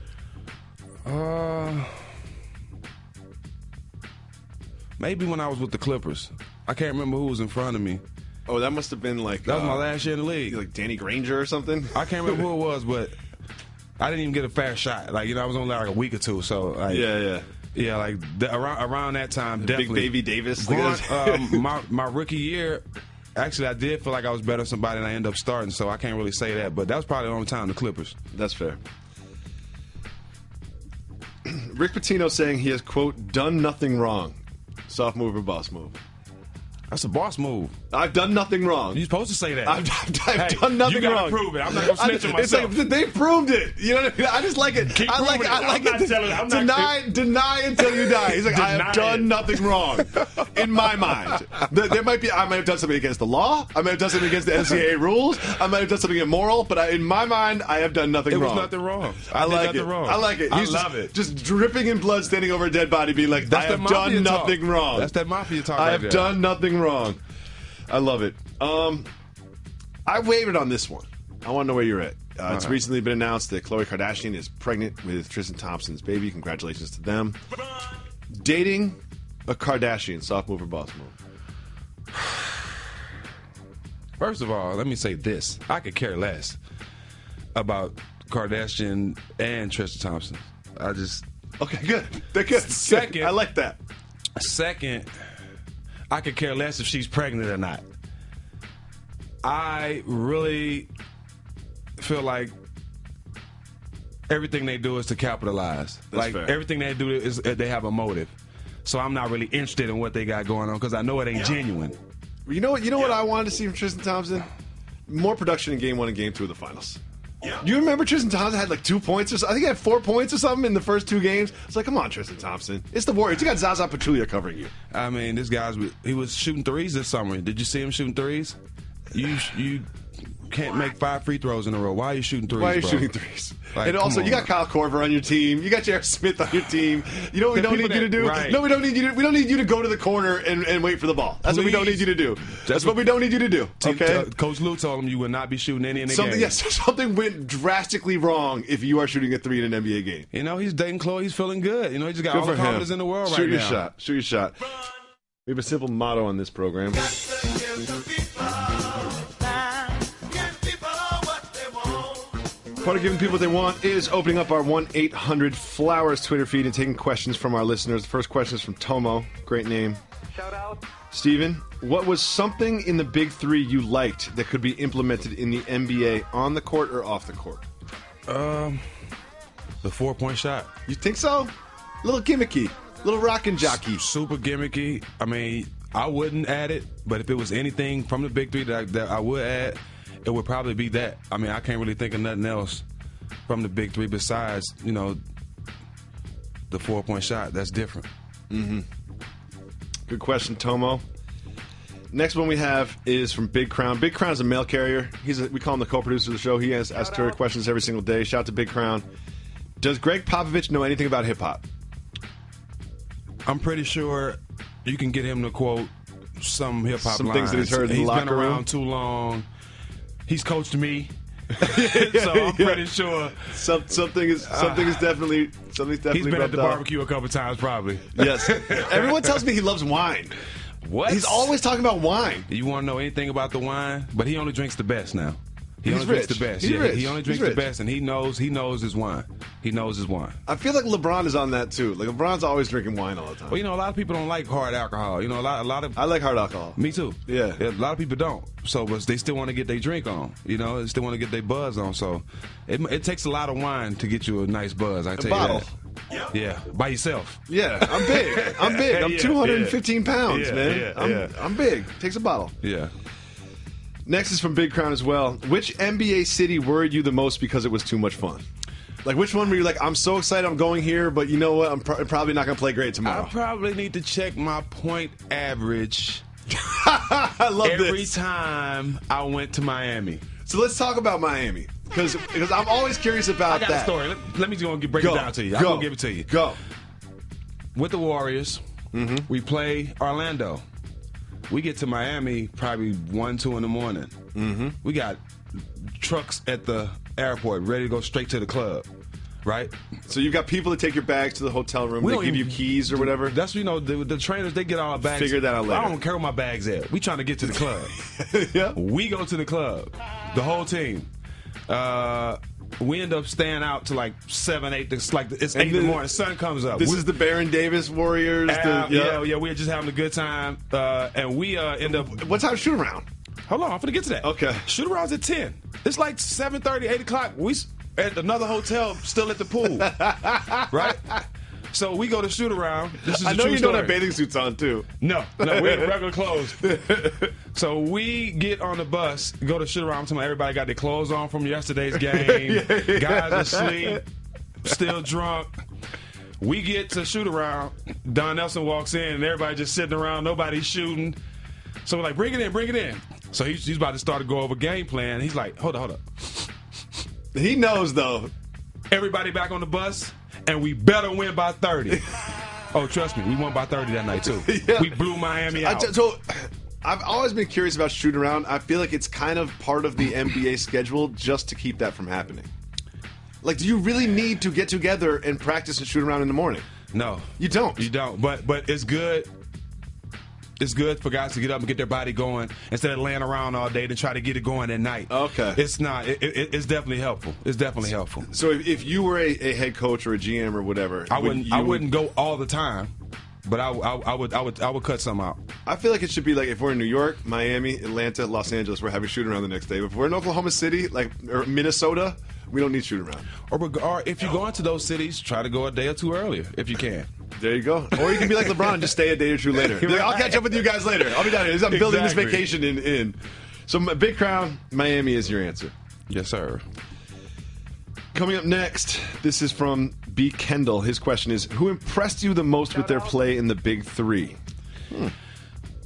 Maybe when I was with the Clippers. I can't remember who was in front of me. Oh, that must have been like... That was my last year in the league. Like Danny Granger or something? I can't remember who it was, but I didn't even get a fair shot. Like, you know, I was only like a week or two, so... Like, yeah, like around that time, definitely. Big Baby Davis? My rookie year, actually, I did feel like I was better than somebody, and I ended up starting, so I can't really say that. But that was probably the only time, the Clippers. That's fair. Rick Pitino saying he has, quote, done nothing wrong. Soft move or boss move? That's a boss move. I've done nothing wrong. You're supposed to say that. I've done nothing wrong. You gotta prove it. I'm not gonna snitch on myself. It's like they proved it. You know what I mean? I just like it. I like it. Deny until you die. He's like, I have done nothing wrong. In my mind, I might have done something against the law. I might have done something against the NCAA rules. I might have done something immoral. But in my mind, I have done nothing wrong. It was nothing wrong. I like it. I like it. I love it. Just dripping in blood, standing over a dead body, being like, I have done nothing wrong. That's that mafia talk. I have done nothing wrong. I love it. I wavered on this one. I want to know where you're at. It's recently been announced that Khloe Kardashian is pregnant with Tristan Thompson's baby. Congratulations to them. Dating a Kardashian, soft move or boss move? First of all, let me say this. I could care less about Kardashian and Tristan Thompson. Okay, good. They're good. Second, I like that. Second, I could care less if she's pregnant or not. I really feel like everything they do is to capitalize. That's fair. Everything they do is they have a motive. So I'm not really interested in what they got going on because I know it ain't genuine. You know what I wanted to see from Tristan Thompson? More production in Game 1 and Game 2 of the finals. Yeah. Do you remember Tristan Thompson had like 2 points or something? I think he had 4 points or something in the first 2 games. It's like, come on, Tristan Thompson. It's the Warriors. You got Zaza Pachulia covering you. I mean, he was shooting threes this summer. Did you see him shooting threes? You can't make 5 free throws in a row. Why are you shooting threes? Why are you bro? shooting threes? Like, and also, you got Kyle Korver on your team. You got J.R. Smith on your team. You know what we don't need you to do? Right. No, we don't need you to. We don't need you to go to the corner and wait for the ball. That's what we don't need you to do. That's what we don't need you to do. Okay. Coach Lou told him you would not be shooting any in the game. Yes, something went drastically wrong if you are shooting a 3 in an NBA game. You know, he's dating Chloe. He's feeling good. You know, he just got Good all the for him. confidence in the world Shoot right your now. shot. Shoot your shot. We have a simple motto on this program. Part of giving people what they want is opening up our 1-800-Flowers Twitter feed and taking questions from our listeners. The first question is from Tomo. Great name. Shout out. Steven, what was something in the Big Three you liked that could be implemented in the NBA on the court or off the court? The 4-point shot. You think so? Little gimmicky. Little rockin' jockey. Super gimmicky. I mean, I wouldn't add it, but if it was anything from the Big Three that I would add, it would probably be that. I mean, I can't really think of nothing else from the Big Three besides, you know, the 4-point shot. That's different. Mm-hmm. Good question, Tomo. Next one we have is from Big Crown. Big Crown is a mail carrier. We call him the co-producer of the show. He asks Twitter questions every single day. Shout out to Big Crown. Does Greg Popovich know anything about hip-hop? I'm pretty sure you can get him to quote some hip-hop some lines. things that he's heard in the He's locker been room. around too long. He's coached me. So I'm pretty sure something is definitely he's been at the barbecue a couple times probably. Yes. Everyone tells me he loves wine. What? He's always talking about wine. You want to know anything about the wine? But he only drinks the best now. He He's only drinks rich. the best. He's Yeah, rich. he only drinks He's the rich. best, and he knows his wine. He knows his wine. I feel like LeBron is on that too. Like LeBron's always drinking wine all the time. Well, you know, a lot of people don't like hard alcohol. You know, a lot of I like hard alcohol. Me too. Yeah. A lot of people don't. So, but they still want to get their drink on. You know, they still want to get their buzz on. So, it takes a lot of wine to get you a nice buzz. I tell bottle. you that. Yeah, by yourself. Yeah, I'm big. I'm big. I'm 215 pounds, man. Yeah. I'm big. Takes a bottle. Yeah. Next is from Big Crown as well. Which NBA city worried you the most because it was too much fun? Like, which one were you like, I'm so excited I'm going here, but you know what? I'm probably not going to play great tomorrow. I probably need to check my point average I love every time I went to Miami. So let's talk about Miami. Because I'm always curious about I got that. a story. Let me just break it down to you. I'm going to give it to you. Go. With the Warriors, we play Orlando. We get to Miami probably 1, 2 in the morning. Mm-hmm. We got trucks at the airport ready to go straight to the club, right? So you've got people that take your bags to the hotel room. They give you keys or whatever. That's, you know, the trainers, they get all our bags. Figure that out later. I don't care where my bag's at. We trying to get to the club. Yeah. We go to the club, the whole team. We end up staying out to like 7, 8. It's 8 in the morning. The sun comes up. This is the Baron Davis Warriors. Yeah, we're just having a good time. And we end up. What time shoot around? Hold on, I'm going to get to that. Okay. Shoot around's at 10. It's like 7:30, 8 o'clock. We at another hotel, still at the pool. Right? So we go to shoot around. This is I a know true you story. don't have bathing suits on, too. No, we're in regular clothes. So we get on the bus, go to shoot around. Everybody got their clothes on from yesterday's game. Guys asleep, still drunk. We get to shoot around. Don Nelson walks in, and everybody just sitting around. Nobody's shooting. So we're like, bring it in. So he's about to start to go over game plan. He's like, hold up. He knows, though. Everybody back on the bus, and we better win by 30. Oh, trust me, we won by 30 that night, too. Yeah. We blew Miami out. So I've always been curious about shooting around. I feel like it's kind of part of the NBA schedule just to keep that from happening. Like, do you really need to get together and practice and shoot around in the morning? No. You don't. You don't. But it's good. It's good for guys to get up and get their body going instead of laying around all day to try to get it going at night. Okay. It's not. It's definitely helpful. It's definitely helpful. So if you were a head coach or a GM or whatever, I wouldn't go all the time. But I would cut some out. I feel like it should be like if we're in New York, Miami, Atlanta, Los Angeles, we're having shoot around the next day. If we're in Oklahoma City, or Minnesota, we don't need shoot around. Or if you go into those cities, try to go a day or two earlier if you can. There you go. Or you can be like LeBron and just stay a day or two later. Right. I'll catch up with you guys later. I'll be down here. I'm building this vacation in. So Big Crown, Miami is your answer. Yes, sir. Coming up next, this is from B. Kendall. His question is, who impressed you the most with their play in the Big Three?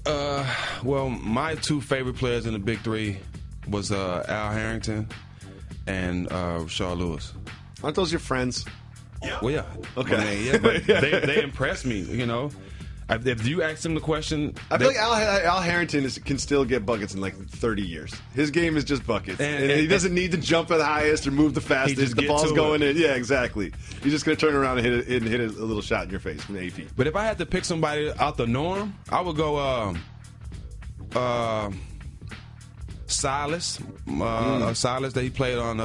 Well, my two favorite players in the Big Three was Al Harrington and Rashard Lewis. Aren't those your friends? Well, yeah. Okay. I mean, but they impressed me, you know. If you ask them the question... I feel like Al Harrington can still get buckets in like 30 years. His game is just buckets. And he doesn't need to jump at the highest or move the fastest. The ball's going in. Yeah, exactly. He's just going to turn around and hit a little shot in your face from 8 feet. But if I had to pick somebody out the norm, I would go Silas. Silas that he played on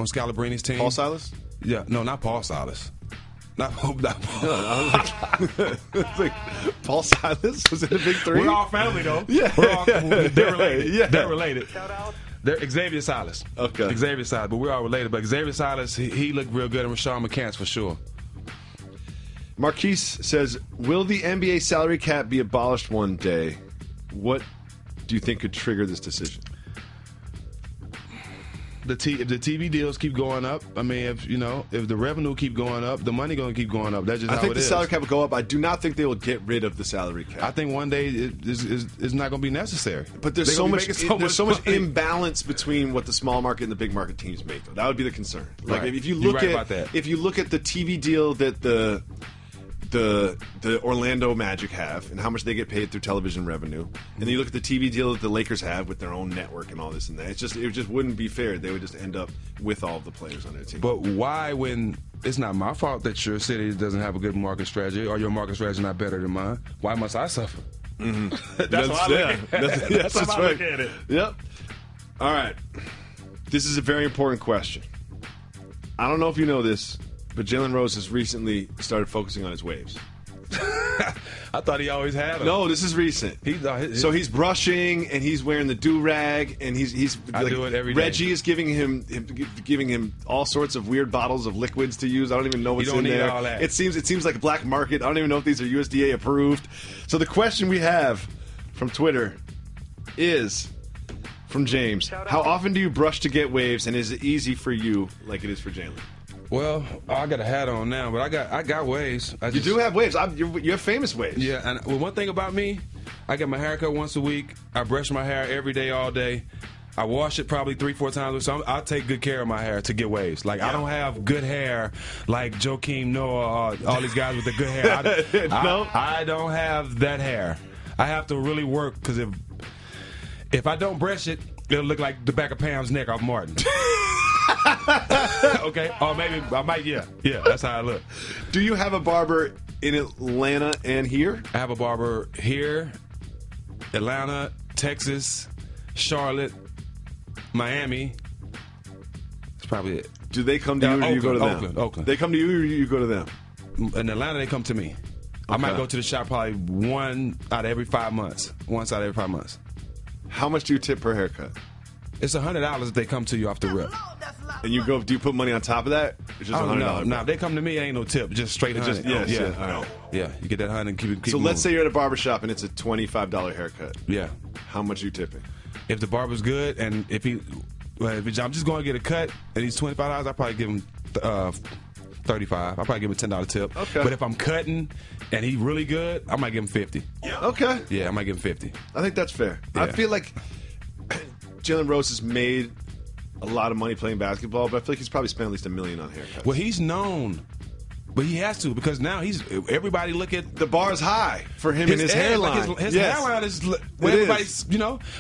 Scalabrini's team. Paul Silas? Yeah. No, not Paul Silas. Not Paul. Like, Paul Silas was in the Big Three. We're all family, though. Yeah, they're related. Yeah. They're related. They're Xavier Silas. Okay, Xavier Silas, but we're all related. But Xavier Silas, he looked real good, and Rashawn McCants for sure. Marquise says, "Will the NBA salary cap be abolished one day? What do you think could trigger this decision?" If the TV deals keep going up, I mean, if the revenue keep going up, the money going to keep going up. That's just how it is. I think the salary cap will go up. I do not think they will get rid of the salary cap. I think one day it's not going to be necessary. But there's so much imbalance between what the small market and the big market teams make. Though. That would be the concern. Like right. if you look You're right about that. If you look at the TV deal that the Orlando Magic have and how much they get paid through television revenue, and then you look at the TV deal that the Lakers have with their own network and all this and that. It just wouldn't be fair. They would just end up with all of the players on their team. But why, when it's not my fault that your city doesn't have a good market strategy or your market strategy not better than mine? Why must I suffer? Mm-hmm. That's how I look at it. That's how I look at it. Yep. All right. This is a very important question. I don't know if you know this, but Jalen Rose has recently started focusing on his waves. I thought he always had them. No, this is recent. So he's brushing and he's wearing the do-rag and he's I do it every day. Reggie is giving him all sorts of weird bottles of liquids to use. I don't even know what's in there. All that. It seems like a black market. I don't even know if these are USDA approved. So the question we have from Twitter is from James. How often do you brush to get waves, and is it easy for you like it is for Jalen? Well, I got a hat on now, but I got waves. You do have waves. You have famous waves. Yeah, and one thing about me, I get my hair cut once a week. I brush my hair every day, all day. I wash it probably 3-4 times. So I take good care of my hair to get waves. Like, I don't have good hair like Joakim Noah, all these guys with the good hair. I don't have that hair. I have to really work, because if I don't brush it, it'll look like the back of Pam's neck off Martin. Okay, or maybe I might. Yeah, that's how I look. Do you have a barber in Atlanta and here? I have a barber here, Atlanta, Texas, Charlotte, Miami. That's probably it. Do they come to you, or do you go to them? Oakland. They come to you, or you go to them? In Atlanta, they come to me. I might go to the shop probably once out of every 5 months. How much do you tip per haircut? It's $100 if they come to you off the rip. And you go? Do you put money on top of that? It's just $100. No, if they come to me, it ain't no tip. Just straight $100. Yeah. You get that $100 and keep it. So let's say you're at a barbershop and it's a $25 haircut. Yeah. How much are you tipping? If the barber's good and if I'm just going to get a cut and he's $25, I'll probably give him $35. I'll probably give him a $10 tip. Okay. But if I'm cutting and he's really good, I might give him $50. Okay. Yeah, I might give him $50. I think that's fair. Yeah. I feel like Jalen Rose has made a lot of money playing basketball, but I feel like he's probably spent at least $1 million on haircuts. Well, he's known, but he has to, because now everybody look at the bar's high for him and his hairline. Like his hairline is when everybody's,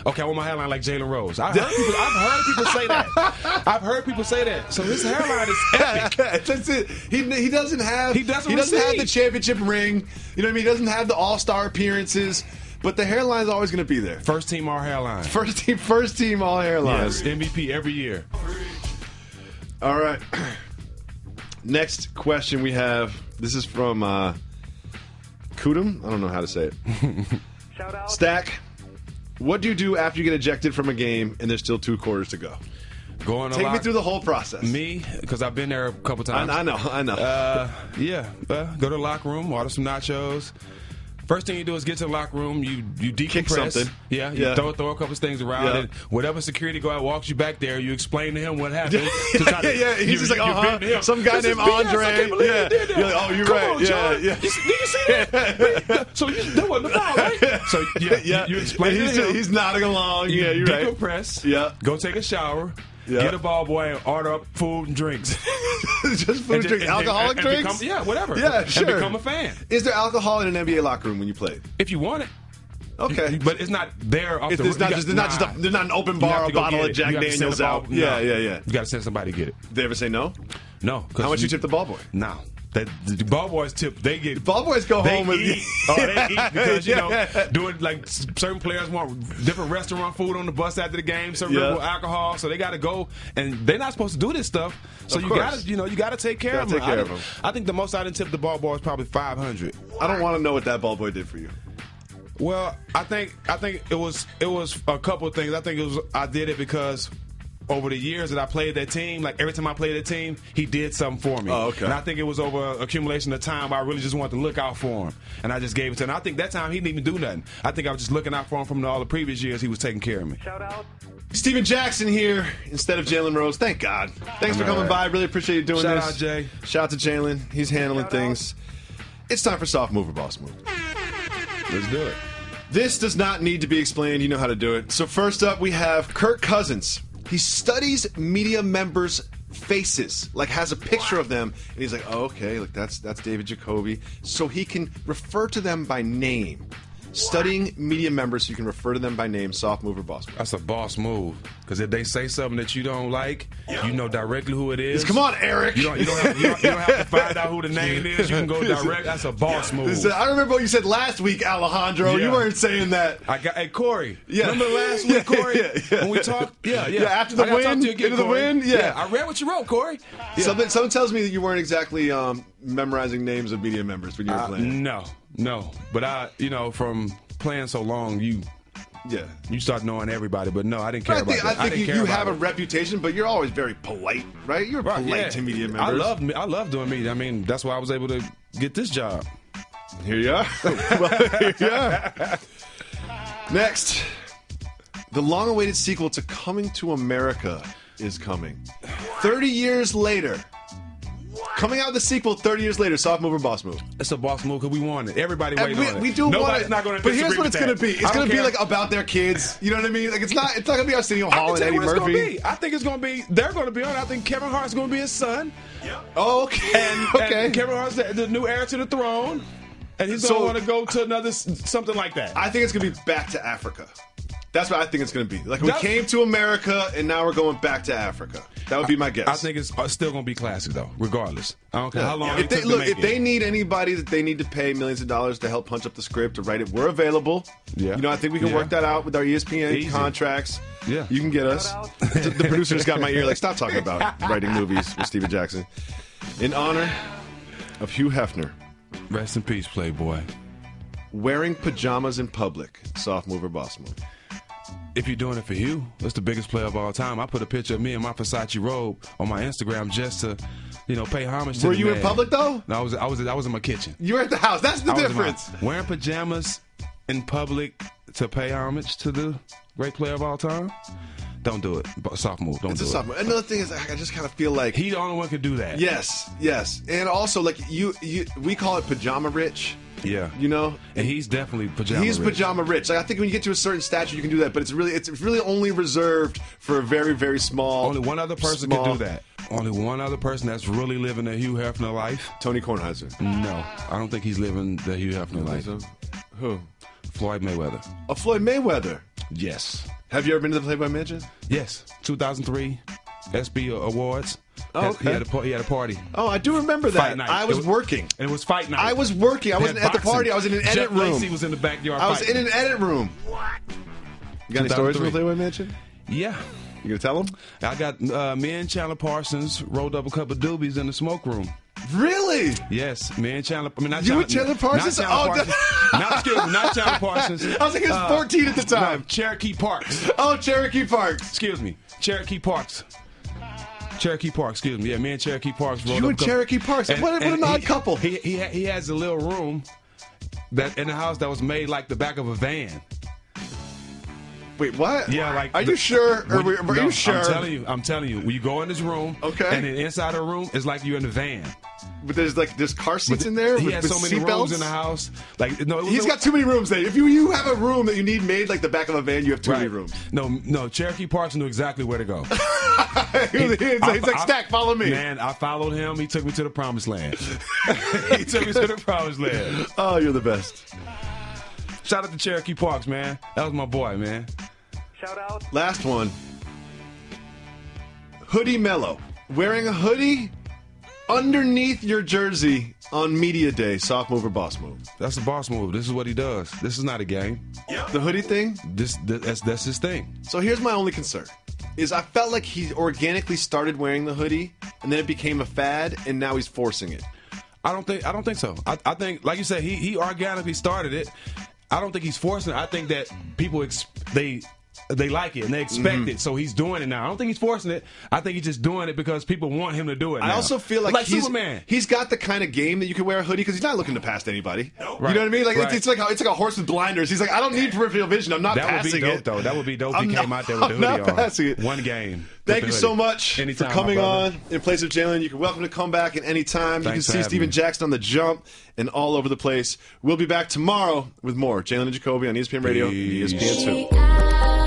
okay, I want my hairline like Jalen Rose. I've heard people say that. I've heard people say that. So his hairline is epic. That's it. He doesn't have the championship ring. You know what I mean? He doesn't have the all-star appearances. But the hairline is always going to be there. First team all hairline. First team all hairline. Yes, MVP every year. All right. Next question we have. This is from Kudum? I don't know how to say it. Shout out. Stack, what do you do after you get ejected from a game and there's still 2 quarters to go? Take me through the whole process. Me, because I've been there a couple times. I know. Go to the locker room, order some nachos. First thing you do is get to the locker room. You decompress. Kick something. Yeah. Throw a couple of things around. Yeah. And whatever security guard walks you back there, you explain to him what happened. He's just like, some guy named Andre. I can't believe he did that. You're like, oh, you're Come right. on, John. Yeah. Did you see that? So that wasn't the foul, right? So you explain to him. He's nodding along. Yeah, you're right. Decompress. Yeah. Go take a shower. Yeah. Get a ball boy and order up food and drinks. Just food and drinks? Alcoholic drinks? Whatever. Yeah, sure. And become a fan. Is there alcohol in an NBA locker room when you played? If you want it. Okay. But it's not there off There's not an open bar, a bottle of Jack Daniels out. Yeah. You got to send somebody to get it. Did they ever say no? No. How much you tip the ball boy? No. The ball boys tip. They get. The ball boys go home with eat. They eat because doing like certain players want different restaurant food on the bus after the game, serving alcohol, so they got to go, and they're not supposed to do this stuff. So you got to take care of them. I think the most I didn't tip the ball boy is probably $500. I don't want to know what that ball boy did for you. Well, I think it was a couple of things. I did it because over the years that I played that team, like every time I played that team, he did something for me. Oh, okay. And I think it was over accumulation of time. I really just wanted to look out for him, and I just gave it to him. I think that time he didn't even do nothing. I think I was just looking out for him from all the previous years. He was taking care of me. Shout out. Steven Jackson here instead of Jalen Rose. Thank God. Thanks for coming by. Really appreciate you doing this. Shout out, Jay. Shout out to Jalen. He's handling things. It's time for Soft Move or Boss Move. Let's do it. This does not need to be explained. You know how to do it. So first up, we have Kirk Cousins. He studies media members' faces, like has a picture of them, and he's like, oh, okay, like that's David Jacoby, so he can refer to them by name. Studying media members so you can refer to them by name. Soft move or boss move? That's a boss move. Because if they say something that you don't like, you know directly who it is. Come on, Eric. You don't have to find out who the name is. You can go direct. That's a boss move. I remember what you said last week, Alejandro. You weren't saying that. Hey, Corey. Remember last week, Corey? When we talked? Yeah. After the win? Into the win? Yeah. I read what you wrote, Corey. Yeah. Something tells me that you weren't exactly memorizing names of media members when you were playing. No. But from playing so long, you start knowing everybody. But no, I didn't care about that. I think you have a reputation, but you're always very polite, right? You're polite to media members. I love doing media. I mean, that's why I was able to get this job. Here you are. Here you are. Next, the long-awaited sequel to Coming to America is coming. 30 years later. Coming out with the sequel 30 years later, soft move or boss move? It's a boss move because we want it. Everybody waiting on it. We do Nobody's want it. Not going to but here's what it's going to be. It's going to be like about their kids. You know what I mean? Like it's not going to be Arsenio Hall and Eddie Murphy. I think it's going to be. They're going to be on it. I think Kevin Hart's going to be his son. Yeah. Oh, okay. And Kevin Hart's the new heir to the throne, and he's going to want to go to another something like that. I think it's going to be back to Africa. That's what I think it's going to be. Like we came to America and now we're going back to Africa. That would be my guess. I think it's still going to be classic though, regardless. I don't care how long it took if they need anybody that they need to pay millions of dollars to help punch up the script to write it, we're available. Yeah. I think we can work that out with our ESPN contracts. Yeah. You can get us. The producer just got in my ear like, stop talking about writing movies with Steven Jackson. In honor of Hugh Hefner. Rest in peace, Playboy. Wearing pajamas in public. Soft move or boss move? If you're doing it for Hugh, that's the biggest player of all time. I put a picture of me in my Versace robe on my Instagram just to, pay homage to the man. Were you in public though? No, I was in my kitchen. You were at the house. That's the difference. Wearing pajamas in public to pay homage to the great player of all time. Don't do it. Soft move. Don't do it. It's a soft move. Another thing is, I just kind of feel like he the only one could do that. Yes, and also like we call it pajama rich. Yeah, and he's definitely pajama. He's rich. Pajama rich. Like I think when you get to a certain stature, you can do that, but it's really only reserved for a very, very small. Only one other person can do that. Only one other person that's really living the Hugh Hefner life. Tony Kornheiser. No, I don't think he's living the Hugh Hefner life. So? Who? Floyd Mayweather. Oh, Floyd Mayweather. Yes. Have you ever been to the Playboy Mansion? Yes. 2003 SB Awards. Oh, okay. He had a party. Oh, I do remember that. Fight night. I was working. And it was fight night. I was working. I wasn't at the party. I was in an edit room. Lacey was in the backyard. I was in an edit room. You got any stories from the Playboy Mansion? Yeah. You gonna tell them? I got me and Chandler Parsons rolled up a couple of doobies in the smoke room. Really? Yes, me and Chandler. I mean, not You Chandler, and Chandler Parsons? Not Chandler Parsons. I was thinking it was 14 at the time. No, Cherokee Parks. Oh, Cherokee Parks. Excuse me. Cherokee Parks. Excuse me. Yeah, me and Cherokee Parks. You and Cherokee Parks. What an odd couple. He has a little room that in the house that was made like the back of a van. Wait, what? Yeah, like. Are you sure? Are you sure? I'm telling you. When you go in this room, okay, and then inside the room, it's like you're in the van. But there's car seats in there. He has so many rooms belts? in the house. Like no, he's got too many rooms. There. If you have a room that you need made like the back of a van, you have too many rooms. No. Cherokee Parks knew exactly where to go. He's like, Stack, follow me. Man, I followed him. He took me to the promised land. Oh, you're the best. Shout out to Cherokee Parks, man. That was my boy, man. Shout out. Last one. Hoodie Mellow. Wearing a hoodie underneath your jersey on media day. Soft move or boss move? That's a boss move. This is what he does. This is not a game. The hoodie thing? That's his thing. So here's my only concern. Is I felt like he organically started wearing the hoodie and then it became a fad and now he's forcing it. I don't think so. I think, like you said, he organically started it. I don't think he's forcing it. I think that people they like it and they expect it, so he's doing it now. I don't think he's forcing it. I think he's just doing it because people want him to do it now. I also feel like Superman. He's got the kind of game that you can wear a hoodie because he's not looking to pass anybody. Right. You know what I mean? Like right. it's like a horse with blinders. He's like, I don't need peripheral vision. I'm not passing it. Though. That would be dope. He came out there with the hoodie on. Passing it. One game. Thank you so much Anytime, for coming on in place of Jalen. You're welcome to come back at any time. You can see Steven Jackson on the jump and all over the place. We'll be back tomorrow with more Jalen and Jacoby on ESPN Radio and ESPN 2.